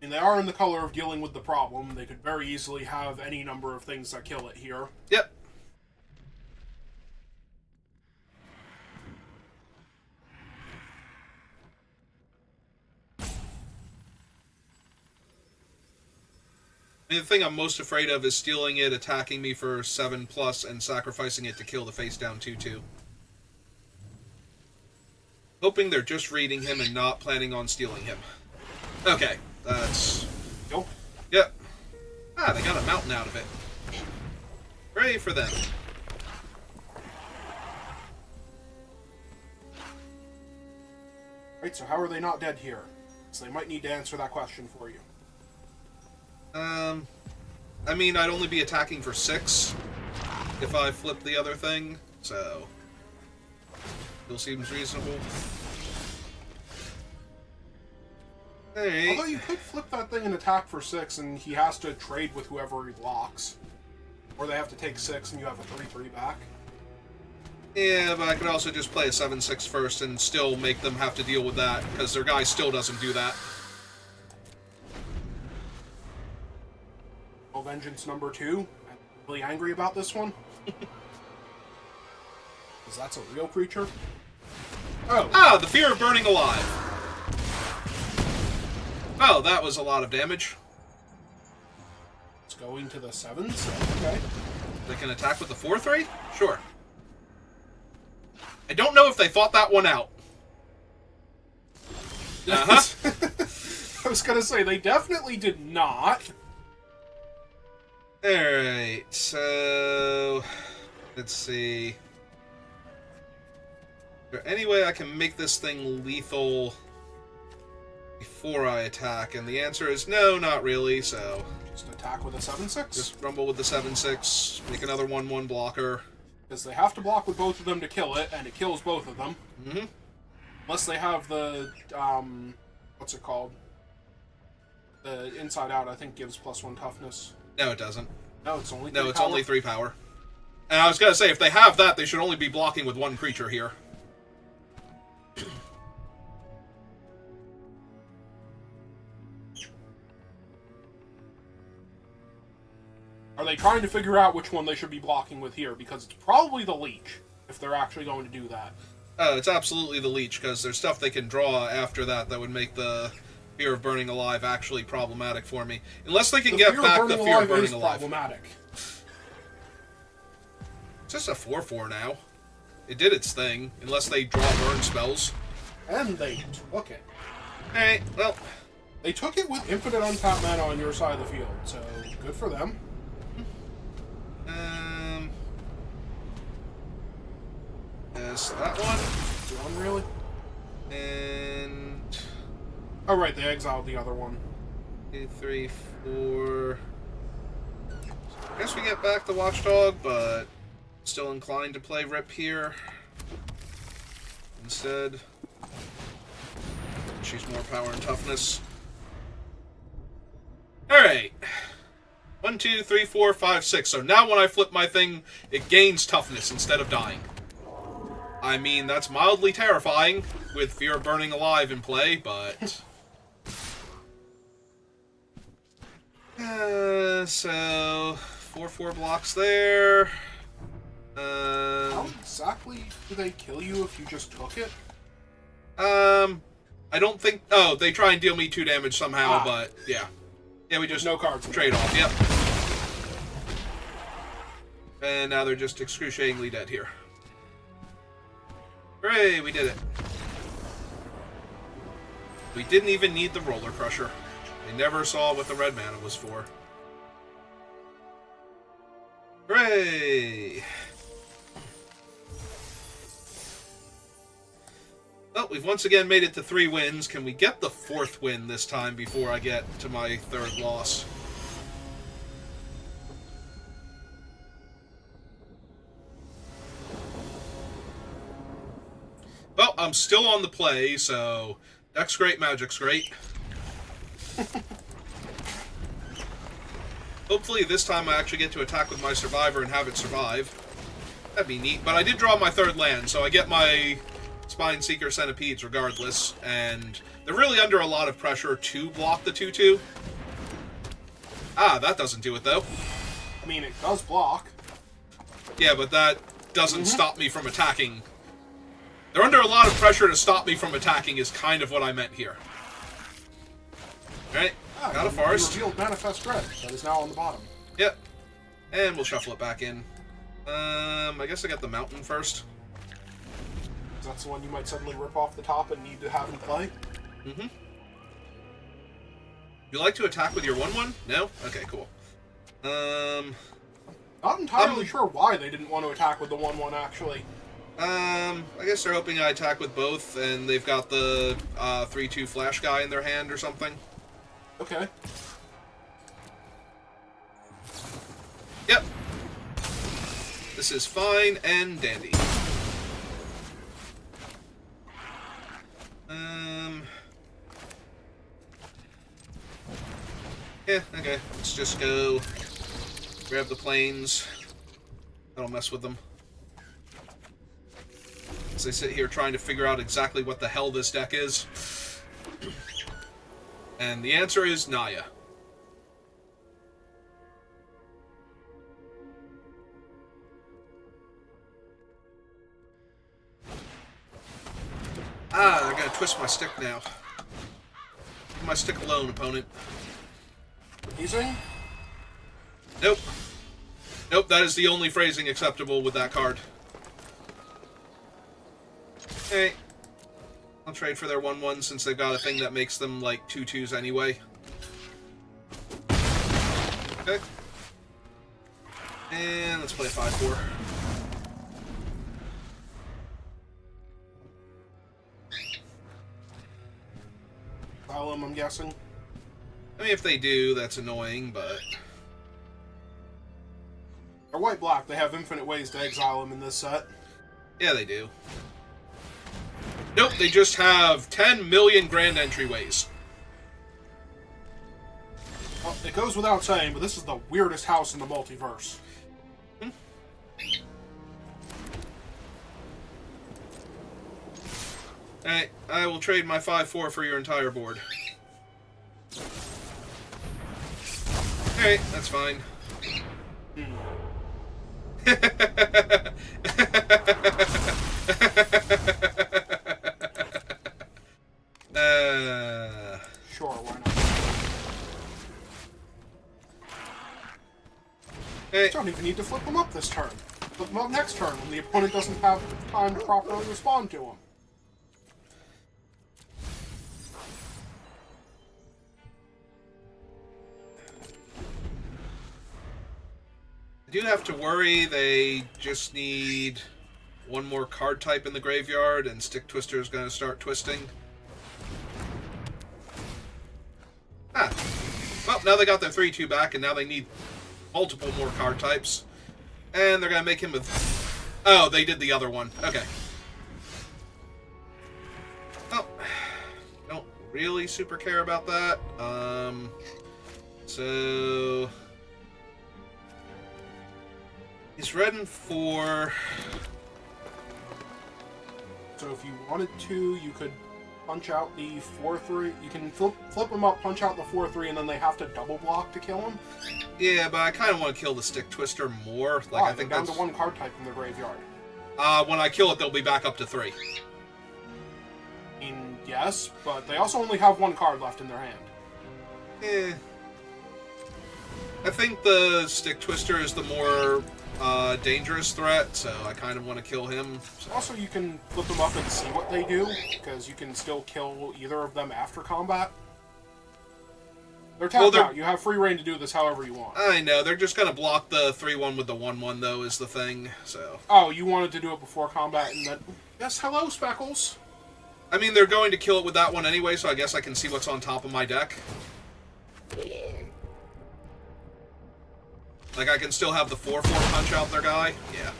I mean, they are in the color of dealing with the problem. They could very easily have any number of things that kill it here. Yep. I mean, the thing I'm most afraid of is stealing it, attacking me for 7+, and sacrificing it to kill the face down 2/2. Hoping they're just reading him and not planning on stealing him. Okay, that's... Nope. Yep. Ah, they got a mountain out of it. Hooray for them. Right, so how are they not dead here? So they might need to answer that question for you. I mean, I'd only be attacking for 6 if I flip the other thing, so... Still seems reasonable. Hey. Although you could flip that thing and attack for 6, and he has to trade with whoever he blocks. Or they have to take 6 and you have a 3/3 back. Yeah, but I could also just play a 7/6 first and still make them have to deal with that, because their guy still doesn't do that. Oh, Vengeance number 2. I'm really angry about this one. Because that's a real creature. Oh. Ah, the Fear of Burning Alive. Oh, that was a lot of damage. It's going to the 7s. Okay. They can attack with the 4/3? Sure. I don't know if they thought that one out. Uh-huh. I was going to say, they definitely did not. Alright, so... Let's see... Is there any way I can make this thing lethal before I attack? And the answer is no, not really, so... Just attack with a 7/6? Just rumble with the 7/6, make another 1/1 blocker. Because they have to block with both of them to kill it, and it kills both of them. Mm-hmm. Unless they have the, what's it called? The Inside Out, I think, gives +1 toughness. No, it doesn't. No, it's only 3 No, it's power. only 3 power. And I was gonna say, if they have that, they should only be blocking with 1 creature here. Are they trying to figure out which one they should be blocking with here? Because it's probably the Leech, if they're actually going to do that. Oh, it's absolutely the Leech, because there's stuff they can draw after that that would make the Fear of Burning Alive actually problematic for me. Unless they can get back the Fear of Burning Alive. Problematic. It's just a 4/4 now. It did its thing, unless they draw burn spells. And they took it. Alright, well... They took it with infinite untapped mana on your side of the field, so good for them. Yes, that one. One, really? And... Oh, right, they exiled the other one. 2, 3, 4... I guess we get back the Watchdog, but still inclined to play Rip here instead. She's more power and toughness. Alright. 1, 2, 3, 4, 5, 6. So now when I flip my thing, it gains toughness instead of dying. I mean, that's mildly terrifying with Fear of Burning Alive in play, but... so... 4/4 blocks there. How exactly do they kill you if you just took it? I don't think... Oh, they try and deal me 2 damage somehow, but yeah. Yeah, we just no cards. Trade off, yep. And now they're just excruciatingly dead here. Hooray, we did it. We didn't even need the Roller Crusher. They never saw what the red mana was for. Hooray! Well, we've once again made it to 3 wins. Can we get the 4th win this time before I get to my 3rd loss? Well, I'm still on the play, so deck's great, magic's great. Hopefully this time I actually get to attack with my Survivor and have it survive. That'd be neat, but I did draw my 3rd land, so I get my Spine Seeker Centipedes regardless, and they're really under a lot of pressure to block the 2/2. Ah, that doesn't do it, though. I mean, it does block. Yeah, but that doesn't stop me from attacking. They're under a lot of pressure to stop me from attacking is kind of what I meant here. Right? Got a forest. Revealed Manifest Dread. That is now on the bottom. Yep. And we'll shuffle it back in. I guess I got the mountain first. That's the one you might suddenly rip off the top and need to have in play? Mm-hmm. You like to attack with your 1/1? No? Okay, cool. Not entirely sure why they didn't want to attack with the 1/1, actually. I guess they're hoping I attack with both, and they've got the 3/2 flash guy in their hand or something. Okay. Yep. This is fine and dandy. Yeah, okay. Let's just go grab the planes. I don't mess with them. As I sit here trying to figure out exactly what the hell this deck is. And the answer is Naya. Ah, they're gonna twist my stick now. Leave my stick alone, opponent. Easing? Nope. Nope, that is the only phrasing acceptable with that card. Hey. I'll trade for their 1/1 since they've got a thing that makes them like 2/2s anyway. Okay. And let's play a 5/4. Asylum, I'm guessing. I mean, if they do, that's annoying, but... They're white-black. They have infinite ways to exile them in this set. Yeah, they do. Nope, they just have 10 million grand entryways. Well, it goes without saying, but this is the weirdest house in the multiverse. Alright, I will trade my 5/4 for your entire board. Alright, that's fine. Sure, why not? Hey. You don't even need to flip them up this turn. Flip them up next turn when the opponent doesn't have time to properly respond to them. I do have to worry they just need one more card type in the graveyard and Stick Twister is going to start twisting. Ah. Well, now they got their 3/2 back and now they need multiple more card types. And they're going to make him with... Oh, they did the other one. Okay. Well, don't really super care about that. So... He's red and 4. So if you wanted to, you could punch out the 4/3. You can flip them up, punch out the 4/3, and then they have to double block to kill him. Yeah, but I kind of want to kill the Stick Twister more. Like, Why? I think They're down that's... to 1 card type in the graveyard. When I kill it, they'll be back up to 3. I mean, yes, but they also only have 1 card left in their hand. Eh. I think the Stick Twister is the more dangerous threat, so I kind of want to kill him. So. Also, you can flip them up and see what they do, because you can still kill either of them after combat. They're tapped out. You have free reign to do this however you want. I know. They're just going to block the 3/1 with the 1/1, though, is the thing, so... Oh, you wanted to do it before combat and then... Yes, hello, Speckles. I mean, they're going to kill it with that one anyway, so I guess I can see what's on top of my deck. Like, I can still have the 4/4 punch out their guy. Yeah.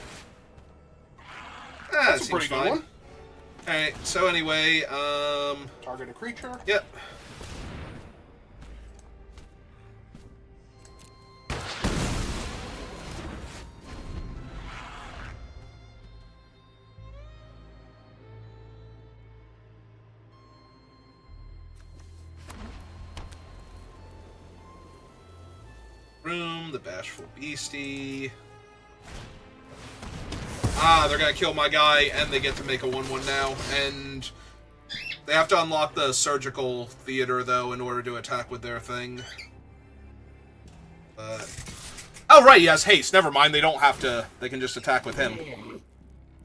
That's that a pretty seems good fine. one. Alright, so anyway, Target a creature. Yep. Room, the Bashful Beastie. Ah, they're gonna kill my guy, and they get to make a 1/1 now, and They have to unlock the surgical theater, though, in order to attack with their thing. Oh, right, he has haste. Never mind, they don't have to... They can just attack with him.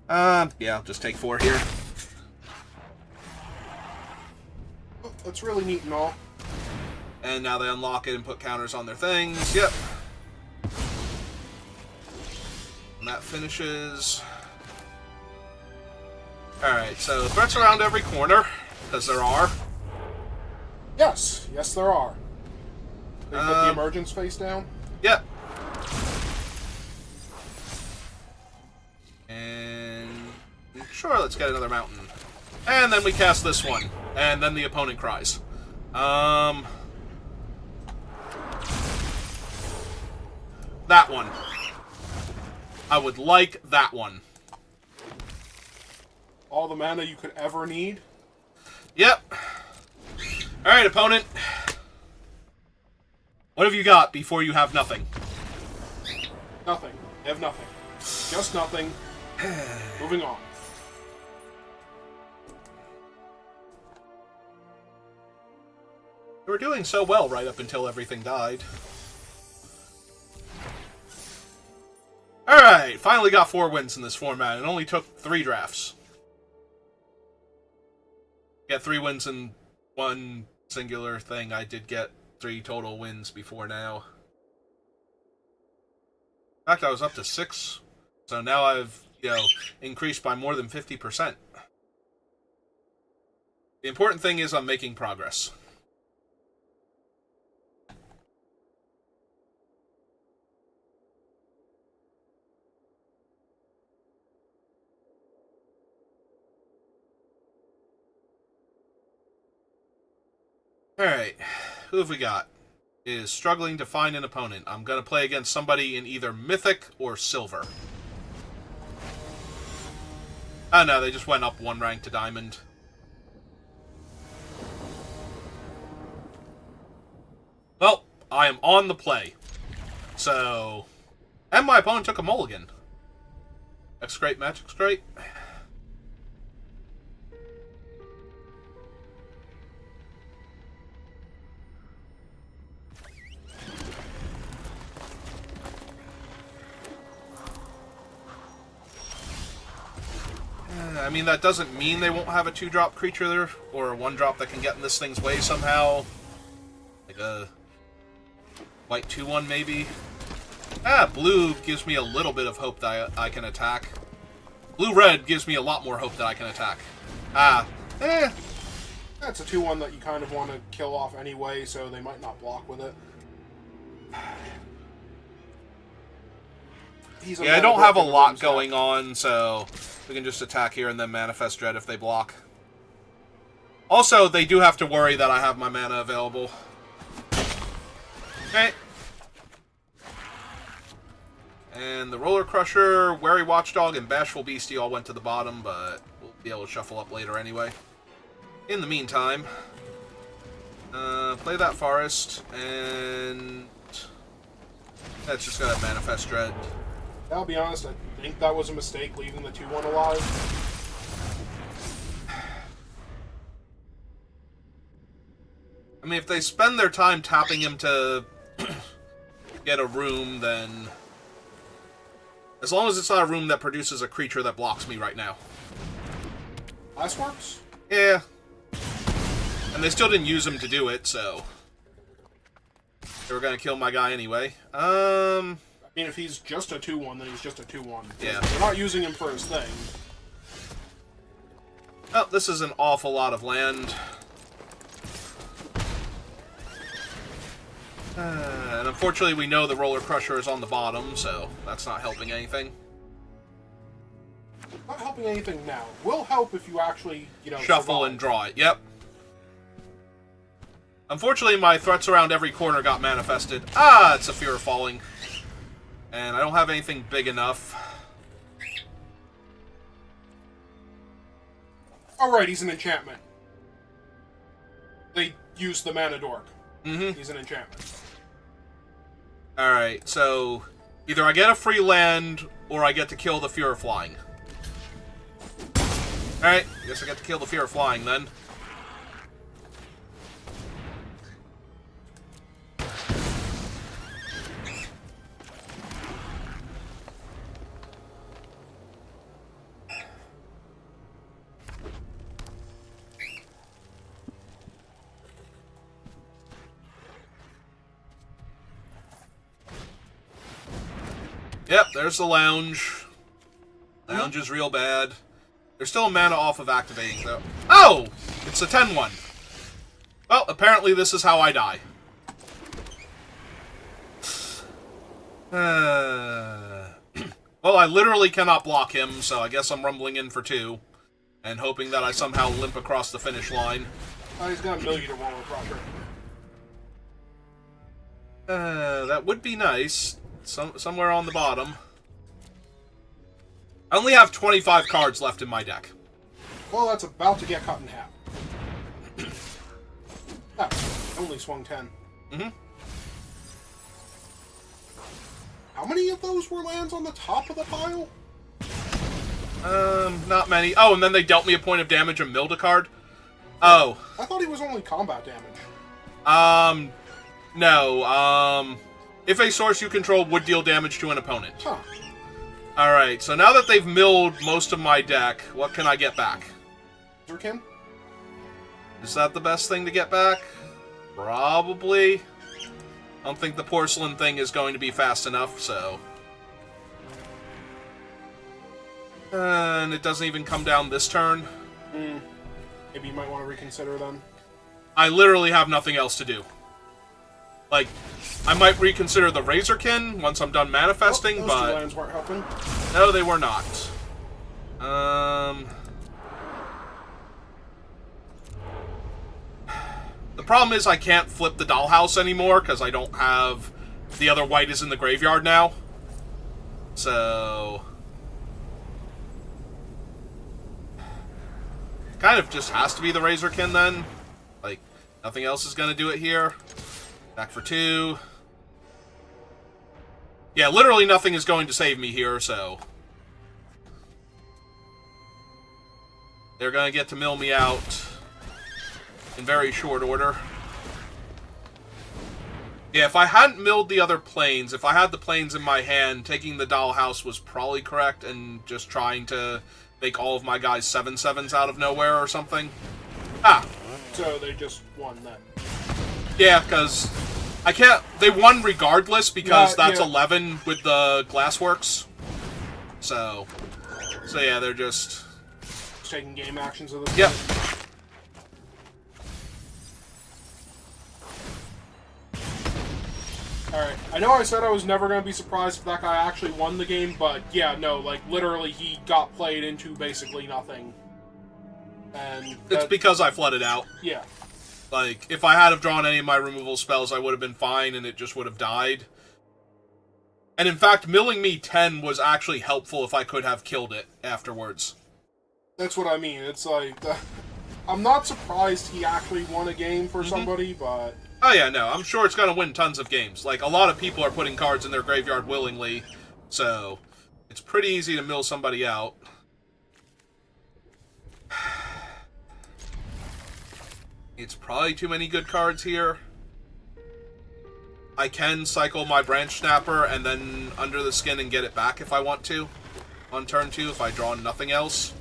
Yeah, I'll just take 4 here. That's really neat and all. And now they unlock it and put counters on their things. Yep. And that finishes. Alright, so threats around every corner, because there are. Yes, yes there are. They put the emergence face down? Yep. And sure, let's get another mountain. And then we cast this one. And then the opponent cries. That one. I would like that one. All the mana you could ever need? Yep. Alright, opponent. What have you got before you have nothing? Nothing. They have nothing. Just nothing. Moving on. We were doing so well right up until everything died. Alright, finally got 4 wins in this format. It only took 3 drafts. Get 3 wins in one singular thing. I did get 3 total wins before now. In fact, I was up to 6. So now I've, increased by more than 50%. The important thing is I'm making progress. Alright, who have we got? Is struggling to find an opponent. I'm going to play against somebody in either Mythic or Silver. Oh no, they just went up 1 rank to Diamond. Well, I am on the play. So... And my opponent took a mulligan. X great, Magic's great. I mean, that doesn't mean they won't have a 2-drop creature there, or a 1-drop that can get in this thing's way somehow. Like a white 2-1, maybe. Blue gives me a little bit of hope that I can attack. Blue-red gives me a lot more hope that I can attack. That's a 2-1 that you kind of want to kill off anyway, so they might not block with it. Yeah, I don't have a lot going on, so we can just attack here and then Manifest Dread if they block. Also, they do have to worry that I have my mana available. Okay. And the Roller Crusher, Wary Watchdog, and Bashful Beastie all went to the bottom, but we'll be able to shuffle up later anyway. In the meantime, play that Forest, and that's just gonna Manifest Dread. I'll be honest, I think that was a mistake, leaving the 2-1 alive. I mean, if they spend their time tapping him to get a room, then... As long as it's not a room that produces a creature that blocks me right now. Last works? Yeah. And they still didn't use him to do it, so... They were gonna kill my guy anyway. I mean, if he's just a 2-1, then he's just a 2-1. Yeah. They're not using him for his thing. Oh, this is an awful lot of land. And unfortunately, we know the Roller Crusher is on the bottom, so that's not helping anything. Not helping anything now. Will help if you actually, Shuffle survive. and draw it. Yep. Unfortunately, my threats around every corner got manifested. It's a Fear of Falling. And I don't have anything big enough. Alright, he's an enchantment. They used the Mana Dork. Mm-hmm. He's an enchantment. Alright, so either I get a free land, or I get to kill the Fear of Flying. Alright, I guess I get to kill the Fear of Flying then. Yep, there's the lounge. Lounge is real bad. There's still a mana off of activating, though. Oh! It's a 10-1. Well, apparently this is how I die. Well, I literally cannot block him, so I guess I'm rumbling in for 2. And hoping that I somehow limp across the finish line. Oh, he's got a millimeter roller crusher. That would be nice. Somewhere on the bottom. I only have 25 cards left in my deck. Well, that's about to get cut in half. Ah, only swung 10. Mm-hmm. How many of those were lands on the top of the pile? Not many. Oh, and then they dealt me a point of damage and milled a card. Oh. I thought he was only combat damage. No. If a source you control would deal damage to an opponent. Huh. Alright, so now that they've milled most of my deck, what can I get back? Zerkin? Is that the best thing to get back? Probably. I don't think the porcelain thing is going to be fast enough, so... and it doesn't even come down this turn. Maybe you might want to reconsider then. I literally have nothing else to do. Like, I might reconsider the Razorkin once I'm done manifesting, those but... two lands weren't helping. No, they were not. The problem is I can't flip the dollhouse anymore, because I don't have... The other white is in the graveyard now. So... kind of just has to be the Razorkin then. Like, nothing else is going to do it here. Back for 2. Yeah, literally nothing is going to save me here, so... they're going to get to mill me out in very short order. Yeah, if I hadn't milled the other planes, if I had the planes in my hand, taking the dollhouse was probably correct, and just trying to make all of my guys 7/7s out of nowhere or something. Ah! So they just won then. Yeah, because I can't... they won regardless, because that's yeah. 11 with the Glassworks. So yeah, they're just taking game actions of this. Yep. Alright, I know I said I was never going to be surprised if that guy actually won the game, but yeah, no, like, literally he got played into basically nothing. And it's because I flooded out. Yeah. Like, if I had have drawn any of my removal spells, I would have been fine, and it just would have died. And in fact, milling me 10 was actually helpful if I could have killed it afterwards. That's what I mean. It's like... I'm not surprised he actually won a game for somebody, but... Oh yeah, no, I'm sure it's going to win tons of games. Like, a lot of people are putting cards in their graveyard willingly, so it's pretty easy to mill somebody out. It's probably too many good cards here. I can cycle my Branch Snapper and then Under the Skin and get it back if I want to. On turn 2, if I draw nothing else.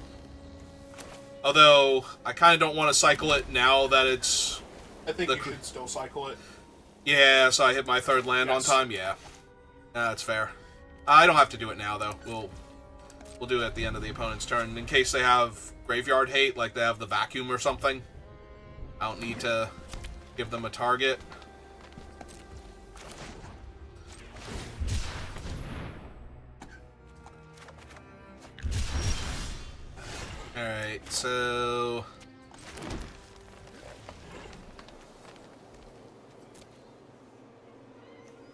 Although, I kind of don't want to cycle it now that it's... I think you should still cycle it. Yeah, so I hit my 3rd land on time? Yeah. That's fair. I don't have to do it now, though. We'll do it at the end of the opponent's turn. In case they have graveyard hate, like they have the vacuum or something. I don't need to give them a target. Alright, so...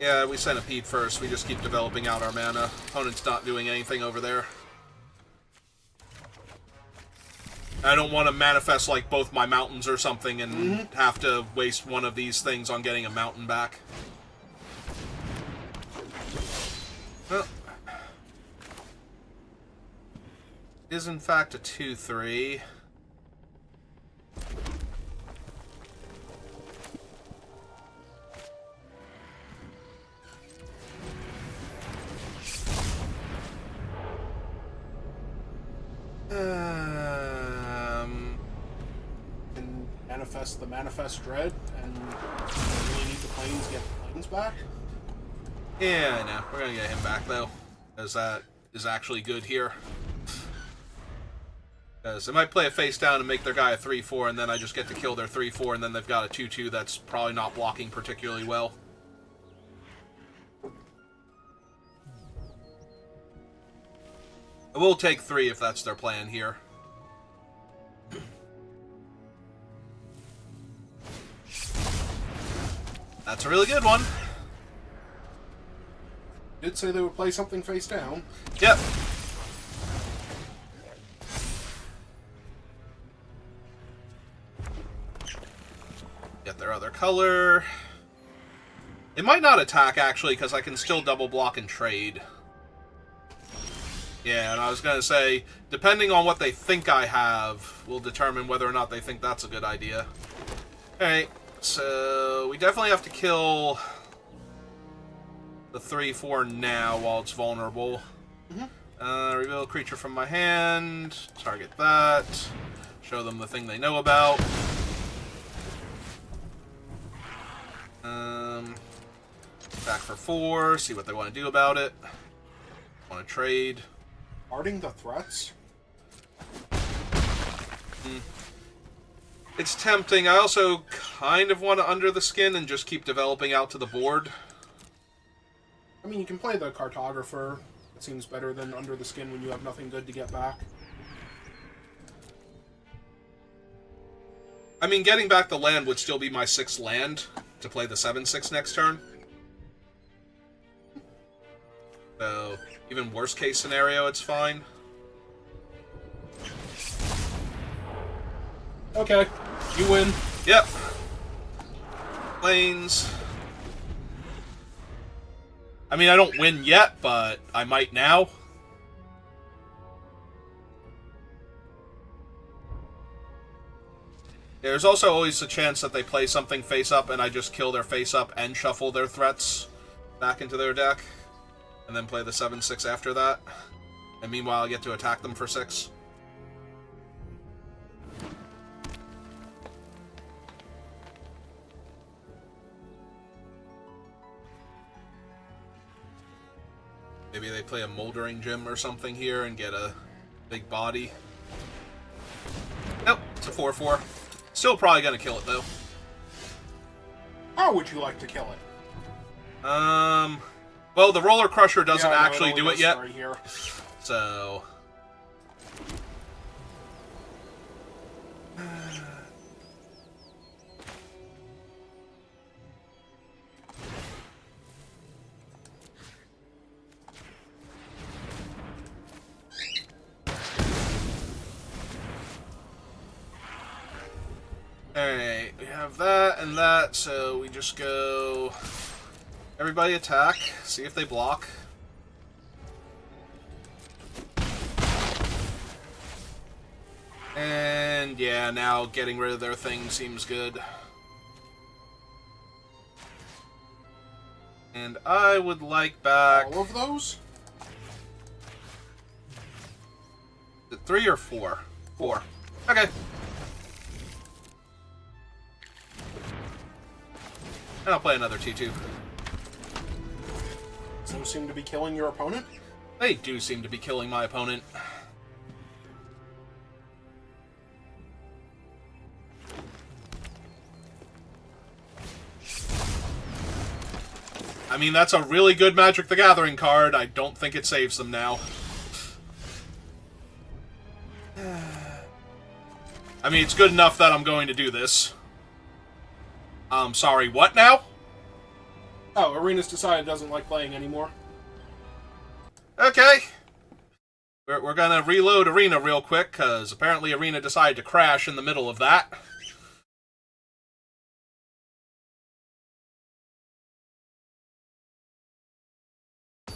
yeah, we centipede first. We just keep developing out our mana. Opponent's not doing anything over there. I don't want to manifest like both my mountains or something and have to waste one of these things on getting a mountain back. Well, is in fact a 2/3. And manifest the Manifest Dread, and really need the planes to get the planes back? Yeah, I know. We're gonna get him back, though. As that is actually good here. Because they might play a face down and make their guy a 3-4, and then I just get to kill their 3-4, and then they've got a 2-2 that's probably not blocking particularly well. I will take 3 if that's their plan here. That's a really good one. Did say they would play something face down. Yep. Get their other color. It might not attack, actually, because I can still double block and trade. Yeah, and I was going to say, depending on what they think I have, will determine whether or not they think that's a good idea. Alright, so we definitely have to kill the 3-4 now while it's vulnerable. Reveal a creature from my hand, target that, show them the thing they know about. Back for 4, see what they want to do about it. Want to trade. Guarding the threats? It's tempting. I also kind of want to under the skin and just keep developing out to the board. I mean, you can play the Cartographer. It seems better than under the skin when you have nothing good to get back. I mean, getting back the land would still be my 6th land to play the 7/6 next turn. So, even worst case scenario, it's fine. Okay, you win. Yep. Planes. I mean, I don't win yet, but I might now. There's also always a chance that they play something face up and I just kill their face up and shuffle their threats back into their deck. And then play the 7/6 after that. And meanwhile, I get to attack them for 6. Maybe they play a Moldering Gem or something here and get a big body. Nope, it's a 4/4. Still probably gonna kill it, though. How would you like to kill it? Well, the Roller Crusher doesn't Yeah, actually do it yet. Right here. So... Alright, we have that and that, so we just go... Everybody attack, see if they block. And yeah, now getting rid of their thing seems good. And I would like back... All of those? 3 or 4? 4. Okay. And I'll play another 2/2. Those seem to be killing your opponent? They do seem to be killing my opponent. I mean, that's a really good Magic the Gathering card. I don't think it saves them now. I mean, it's good enough that I'm going to do this. Sorry, what now? Oh, Arena's decided it doesn't like playing anymore. Okay. We're gonna reload Arena real quick, because apparently Arena decided to crash in the middle of that.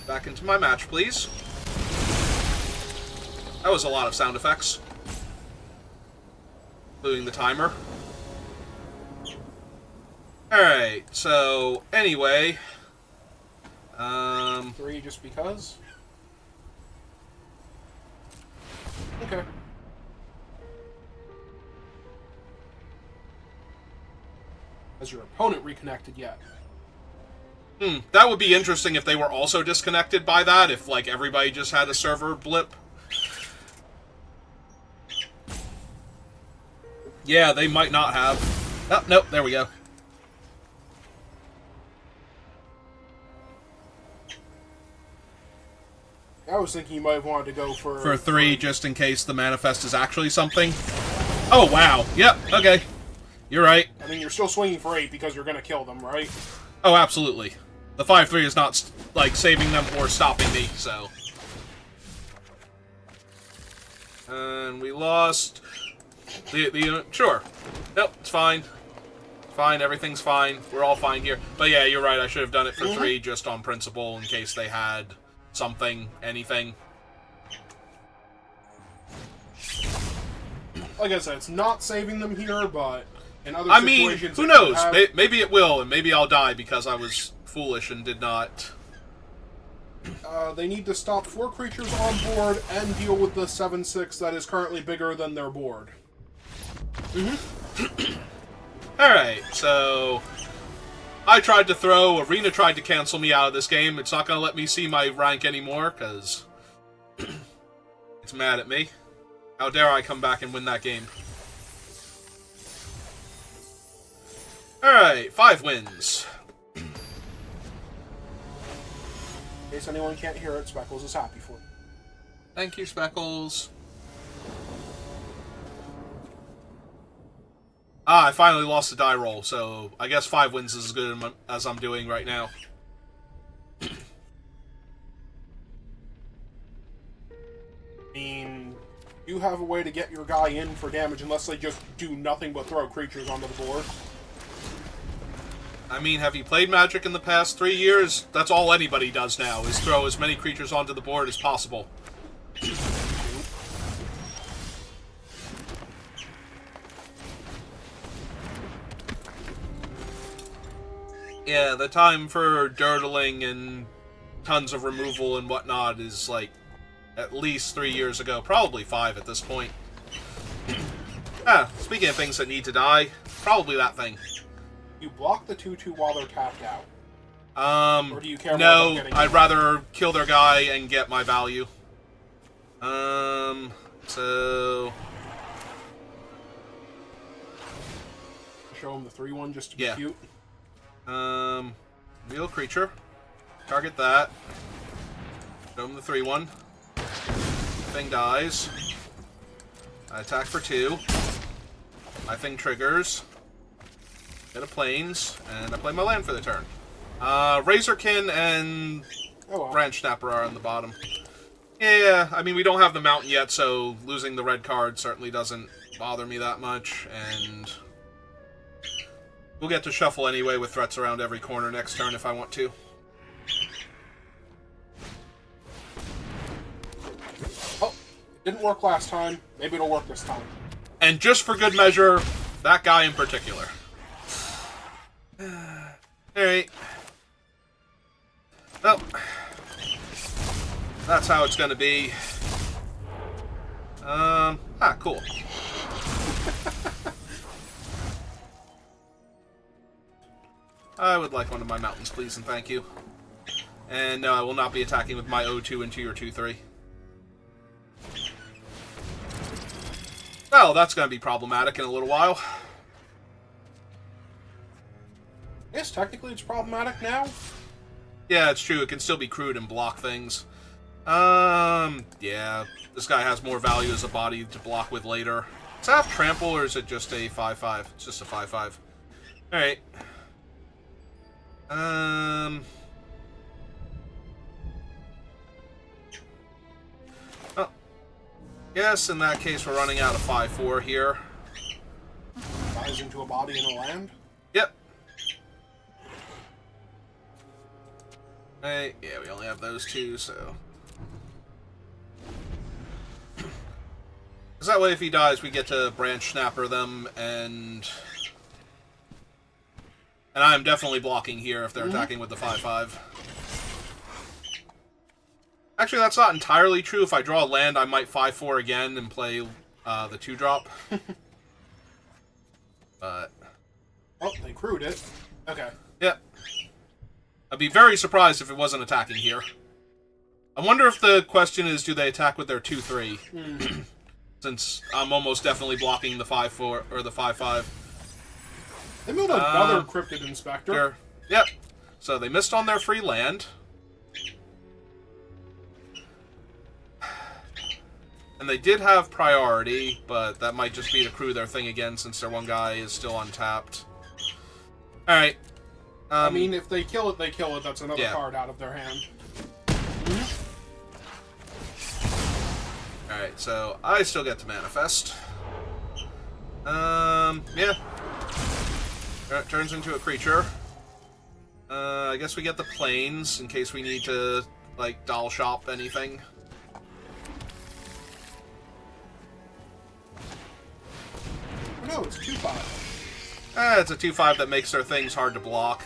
Back into my match, please. That was a lot of sound effects. Including the timer. Alright, so, anyway... 3 just because? Okay. Has your opponent reconnected yet? That would be interesting if they were also disconnected by that, if, like, everybody just had a server blip. Yeah, they might not have. Oh, nope, there we go. I was thinking you might have wanted to go For 3, just in case the manifest is actually something. Oh, wow. Yep, okay. You're right. I mean, you're still swinging for 8 because you're going to kill them, right? Oh, absolutely. The 5-3 is not, like, saving them or stopping me, so... And we lost... Sure. Nope, it's fine. Fine, everything's fine. We're all fine here. But yeah, you're right, I should have done it for 3 just on principle in case they had something, anything. Like I said, it's not saving them here, but in other I situations... mean, who knows? Maybe it will, and maybe I'll die because I was foolish and did not... They need to stop 4 creatures on board and deal with the 7/6 that is currently bigger than their board. Alright, so... I tried to throw, Arena tried to cancel me out of this game. It's not going to let me see my rank anymore, because... it's mad at me. How dare I come back and win that game. Alright, 5 wins. In case anyone can't hear it, Speckles is happy for it. Thank you, Speckles. I finally lost the die roll, so I guess 5 wins is as good as I'm doing right now. I mean, you have a way to get your guy in for damage unless they just do nothing but throw creatures onto the board. I mean, have you played Magic in the past 3 years? That's all anybody does now, is throw as many creatures onto the board as possible. Yeah, the time for dirtling and tons of removal and whatnot is, like, at least 3 years ago. Probably 5 at this point. Speaking of things that need to die, probably that thing. You block the 2/2 while they're tapped out. Or do you care more no, about getting I'd rather kill their guy and get my value. So... Show him the 3/1 just to be cute. Real creature. Target that. Show him the 3/1. Thing dies. I attack for 2. My thing triggers. Get a plains, and I play my land for the turn. Razorkin and Branch Snapper are on the bottom. Yeah, I mean, we don't have the mountain yet, so losing the red card certainly doesn't bother me that much, and we'll get to shuffle anyway with threats around every corner next turn if I want to. Oh, it didn't work last time. Maybe it'll work this time. And just for good measure, that guy in particular. Alright. Well, that's how it's gonna be. Cool. I would like one of my mountains, please, and thank you. And no, I will not be attacking with my O2 into your 2/3. Well, that's gonna be problematic in a little while. Yes, technically it's problematic now. Yeah, it's true. It can still be crude and block things. Yeah. This guy has more value as a body to block with later. Does it have trample, or is it just a 5/5? It's just a 5/5. Alright. Oh. Yes, in that case, we're running out of 5/4 here. Dies into a body in a land? Yep. Right, yeah, we only have those 2, so... Because that way, if he dies, we get to Branch Snapper them, and I'm definitely blocking here if they're attacking with the 5/5. Actually, that's not entirely true. If I draw a land, I might 5/4 again and play the 2-drop. But... Oh, they crewed it. Okay. Yep. I'd be very surprised if it wasn't attacking here. I wonder if the question is, do they attack with their 2-3? Since I'm almost definitely blocking the 5-4 or the 5-5. They moved another Cryptid Inspector. Sure. Yep. So they missed on their free land. And they did have priority, but that might just be to crew their thing again since their one guy is still untapped. Alright. I mean, if they kill it, they kill it. That's another card out of their hand. Alright, so I still get to manifest. Yeah. It turns into a creature. I guess we get the planes in case we need to, like, doll shop anything. No, it's 2-5. It's a 2-5 that makes their things hard to block.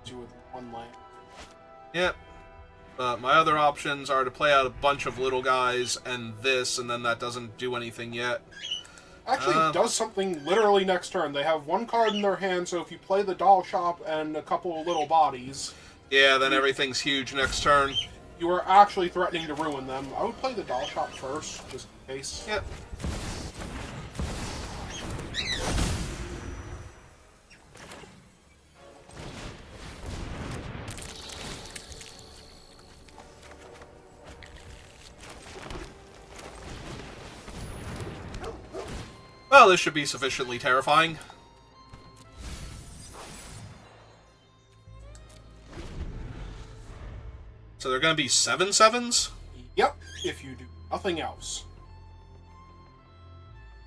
Two with one land. Yep. But my other options are to play out a bunch of little guys and this, and then that doesn't do anything yet. Actually, it does something literally next turn. They have one card in their hand, so if you play the doll shop and a couple of little bodies... Yeah, then everything's huge next turn. You are actually threatening to ruin them. I would play the doll shop first, just in case. Yep. Well, this should be sufficiently terrifying. So they're going to be 7/7s? Yep, if you do nothing else.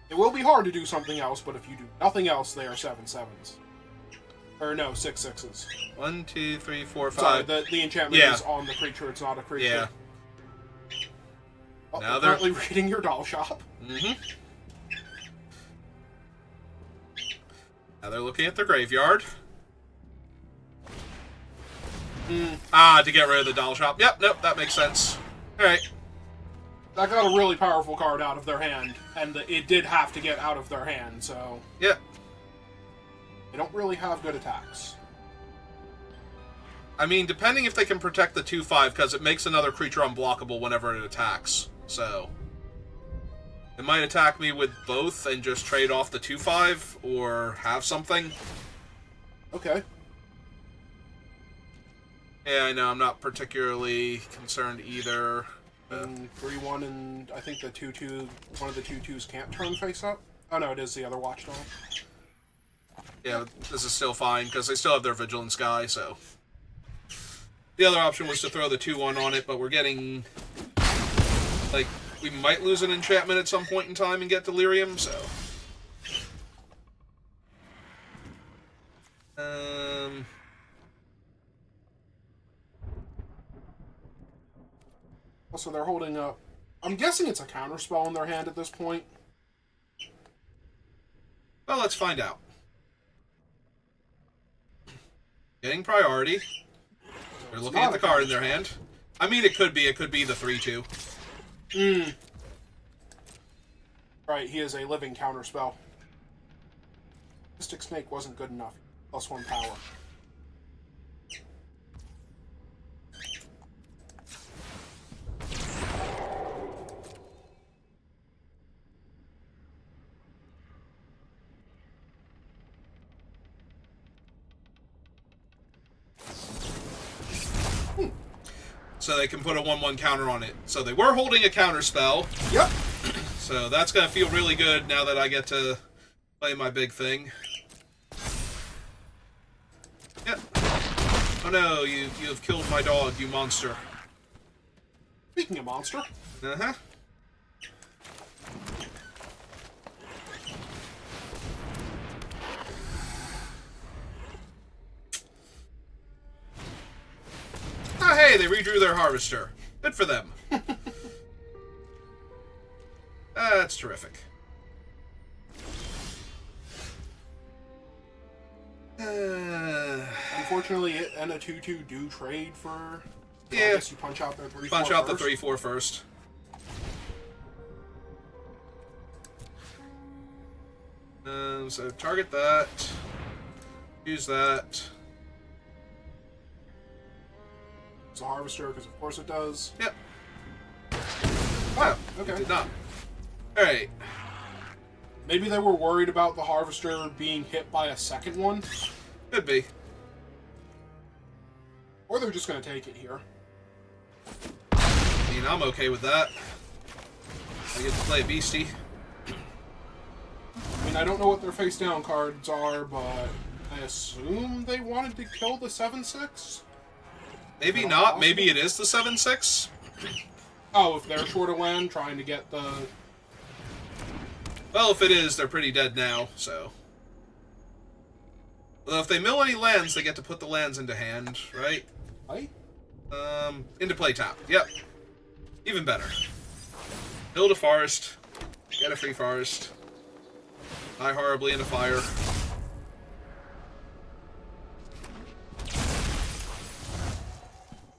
It will be hard to do something else, but if you do nothing else, they are 7/7s. Or no, 6/6s. 1, 2, 3, 4, 5. Sorry, the enchantment is on the creature, it's not a creature. Yeah. Oh, Now they're currently reading your doll shop. Mm-hmm. Now they're looking at their graveyard. To get rid of the doll shop. Yep, nope, that makes sense. Alright. That got a really powerful card out of their hand, and it did have to get out of their hand, so... Yep. They don't really have good attacks. I mean, depending if they can protect the 2-5, because it makes another creature unblockable whenever it attacks. So... It might attack me with both and just trade off the 2-5, or have something. Okay. Yeah, I know, I'm not particularly concerned either. 3-1, and I think the 2-2, one of the 2-2s can't turn face up. Oh no, it is the other watchdog. Yeah, this is still fine, because they still have their Vigilance guy, so... The other option was to throw the 2-1 on it, but we're getting... Like, we might lose an enchantment at some point in time and get Delirium, so... Also, they're holding up... I'm guessing it's a counterspell in their hand at this point. Well, let's find out. Getting priority. They're looking at the card in their hand. I mean, it could be the 3-2. Right, he is a living counterspell. Mystic Snake wasn't good enough. +1 power. So they can put a 1/1 counter on it. So they were holding a counter spell. Yep. So that's going to feel really good now that I get to play my big thing. Yep. Oh no, you have killed my dog, you monster. Speaking of monster. Uh-huh. Oh, hey, they redrew their harvester. Good for them. That's terrific. Unfortunately, it and a 2-2 do trade for... Yeah. I guess you punch out their 3-4 Punch out first. the 3-4 first. So target that. Use that. It's a harvester, because of course it does. Yep. Oh, okay. It did not. Alright. Maybe they were worried about the harvester being hit by a second one. Could be. Or they're just going to take it here. I mean, I'm okay with that. I get to play Beastie. I mean, I don't know what their face down cards are, but I assume they wanted to kill the 7/6? Maybe not. Maybe it is the 7/6. Oh, if they're short of land, trying to get the... Well, if it is, they're pretty dead now, so... Although if they mill any lands, they get to put the lands into hand, right? Right? Into play tap. Yep. Even better. Build a forest. Get a free forest. Die horribly in a fire.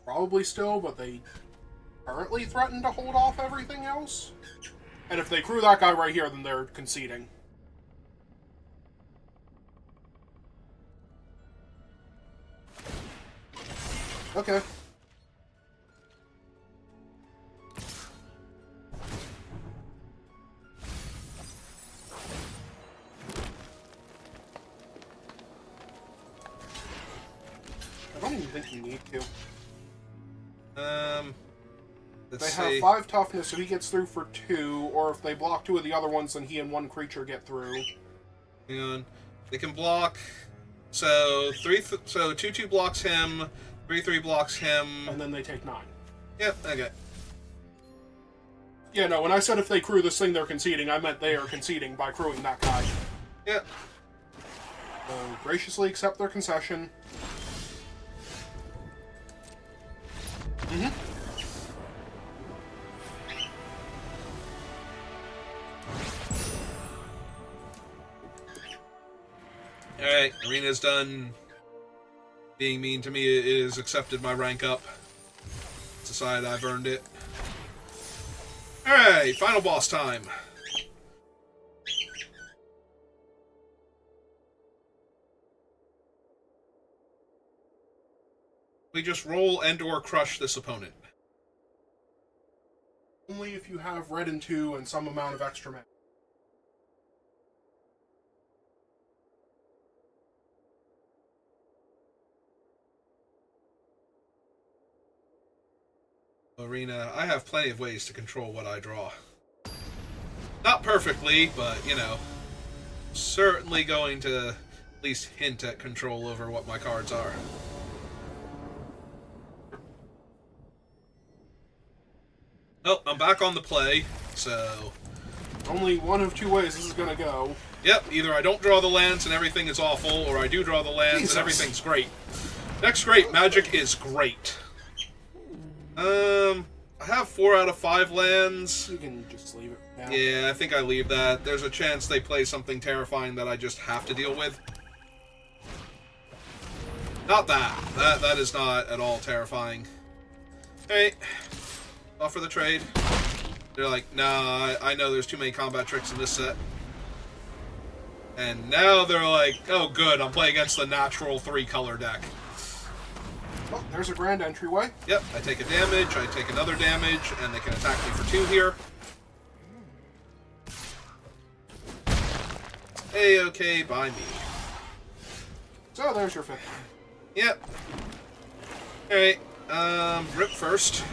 Probably still, but they currently threaten to hold off everything else. And if they crew that guy right here, then they're conceding. Okay. I don't even think you need to. Let's They have 5 toughness, so he gets through for 2, or if they block 2 of the other ones, then he and 1 creature get through. Hang on. They can block. So 2/2 blocks him. 3/3 blocks him. And then they take 9. Yep. Okay. Yeah, no, when I said if they crew this thing, they're conceding, I meant they are conceding by crewing that guy. Yep. So graciously accept their concession. Alright, arena's done being mean to me. It has accepted my rank up. It's decided I've earned it. Alright, final boss time. We just roll and or crush this opponent. Only if you have red and 2 and some amount of extra mana. Arena, I have plenty of ways to control what I draw. Not perfectly, but, you know, certainly going to at least hint at control over what my cards are. Oh, I'm back on the play, so... Only one of 2 ways this is gonna go. Yep, either I don't draw the lands and everything is awful, or I do draw the lands Jesus. and everything's great. Next great, Magic is great. I have 4 out of 5 lands. You can just leave it now. Yeah, I think I leave that. There's a chance they play something terrifying that I just have to deal with. Not that. That is not at all terrifying. Hey, offer the trade. They're like, nah, I know there's too many combat tricks in this set. And now they're like, oh good, I'm playing against the natural 3-color deck. Oh, there's a grand entryway. Yep, I take a damage, I take another damage, and they can attack me for 2 here. A-okay, by me. So there's your 5th. Yep. Alright, rip first.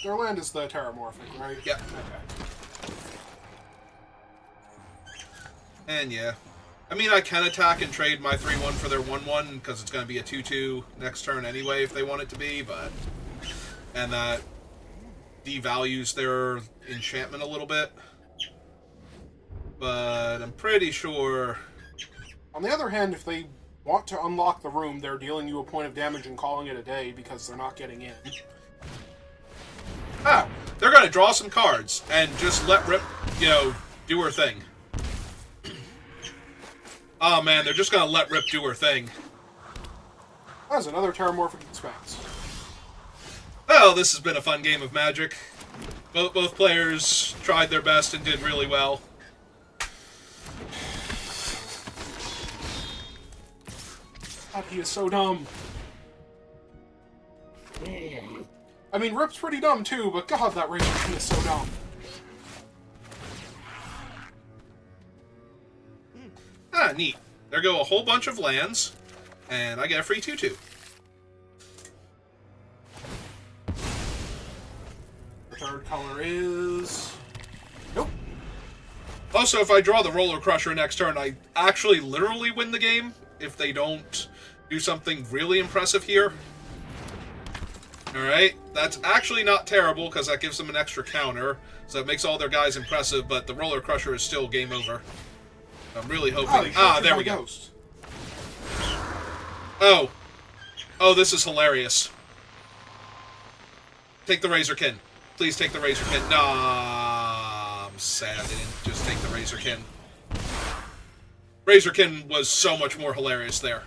Their land is the terramorphic, right? Yep. Okay. And yeah. I mean, I can attack and trade my 3/1 for their 1/1, because it's going to be a 2/2 next turn anyway if they want it to be, but... And that devalues their enchantment a little bit. But I'm pretty sure... On the other hand, if they want to unlock the room, they're dealing you a point of damage and calling it a day because they're not getting in. Ah! They're going to draw some cards and just let Rip, you know, do her thing. Oh man, they're just gonna let Rip do her thing. That's another terramorphic expense. Well, this has been a fun game of Magic. Both players tried their best and did really well. God, he is so dumb. I mean, Rip's pretty dumb too, but God, that Razorkin is so dumb. Ah, neat. There go a whole bunch of lands, and I get a free 2/2. The third color is... Nope. Also, if I draw the Roller Crusher next turn, I actually literally win the game if they don't do something really impressive here. Alright, that's actually not terrible, because that gives them an extra counter, so that makes all their guys impressive, but the Roller Crusher is still game over. I'm really hoping... there we go. Oh. Oh, this is hilarious. Take the Razorkin. Please take the Razorkin. Nah, I'm sad they didn't just take the Razorkin. Razorkin was so much more hilarious there.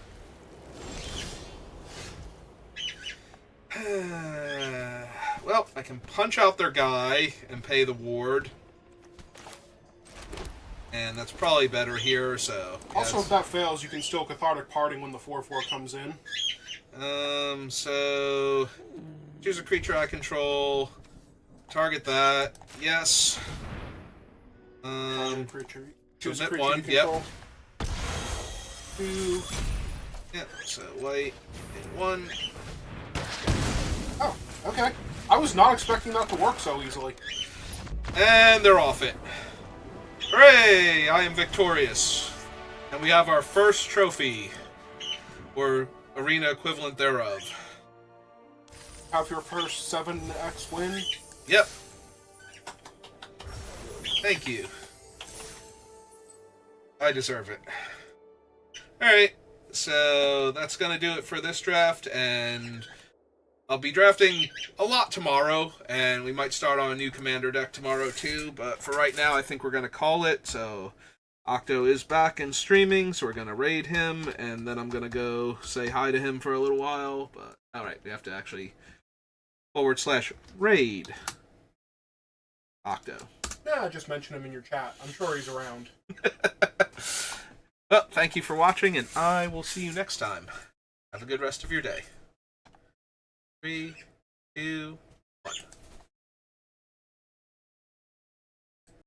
Well, I can punch out their guy and pay the ward. And that's probably better here, so... Yeah, also, if that fails, you can still Cathartic Parting when the 4/4 comes in. So... Choose a creature I control. Target that. Yes. Creature. Choose a creature one, yep. 2. Yep, so white and 1. Oh, okay. I was not expecting that to work so easily. And they're off it. Hooray! I am victorious. And we have our first trophy. Or arena equivalent thereof. Have your first 7x win? Yep. Thank you. I deserve it. Alright, so that's going to do it for this draft, and I'll be drafting a lot tomorrow, and we might start on a new commander deck tomorrow too, but for right now I think we're going to call it. So Octo is back and streaming, so we're going to raid him, and then I'm going to go say hi to him for a little while, but alright, we have to actually /raid Octo. Yeah, just mention him in your chat. I'm sure he's around. Well, thank you for watching, and I will see you next time. Have a good rest of your day. 3, 2,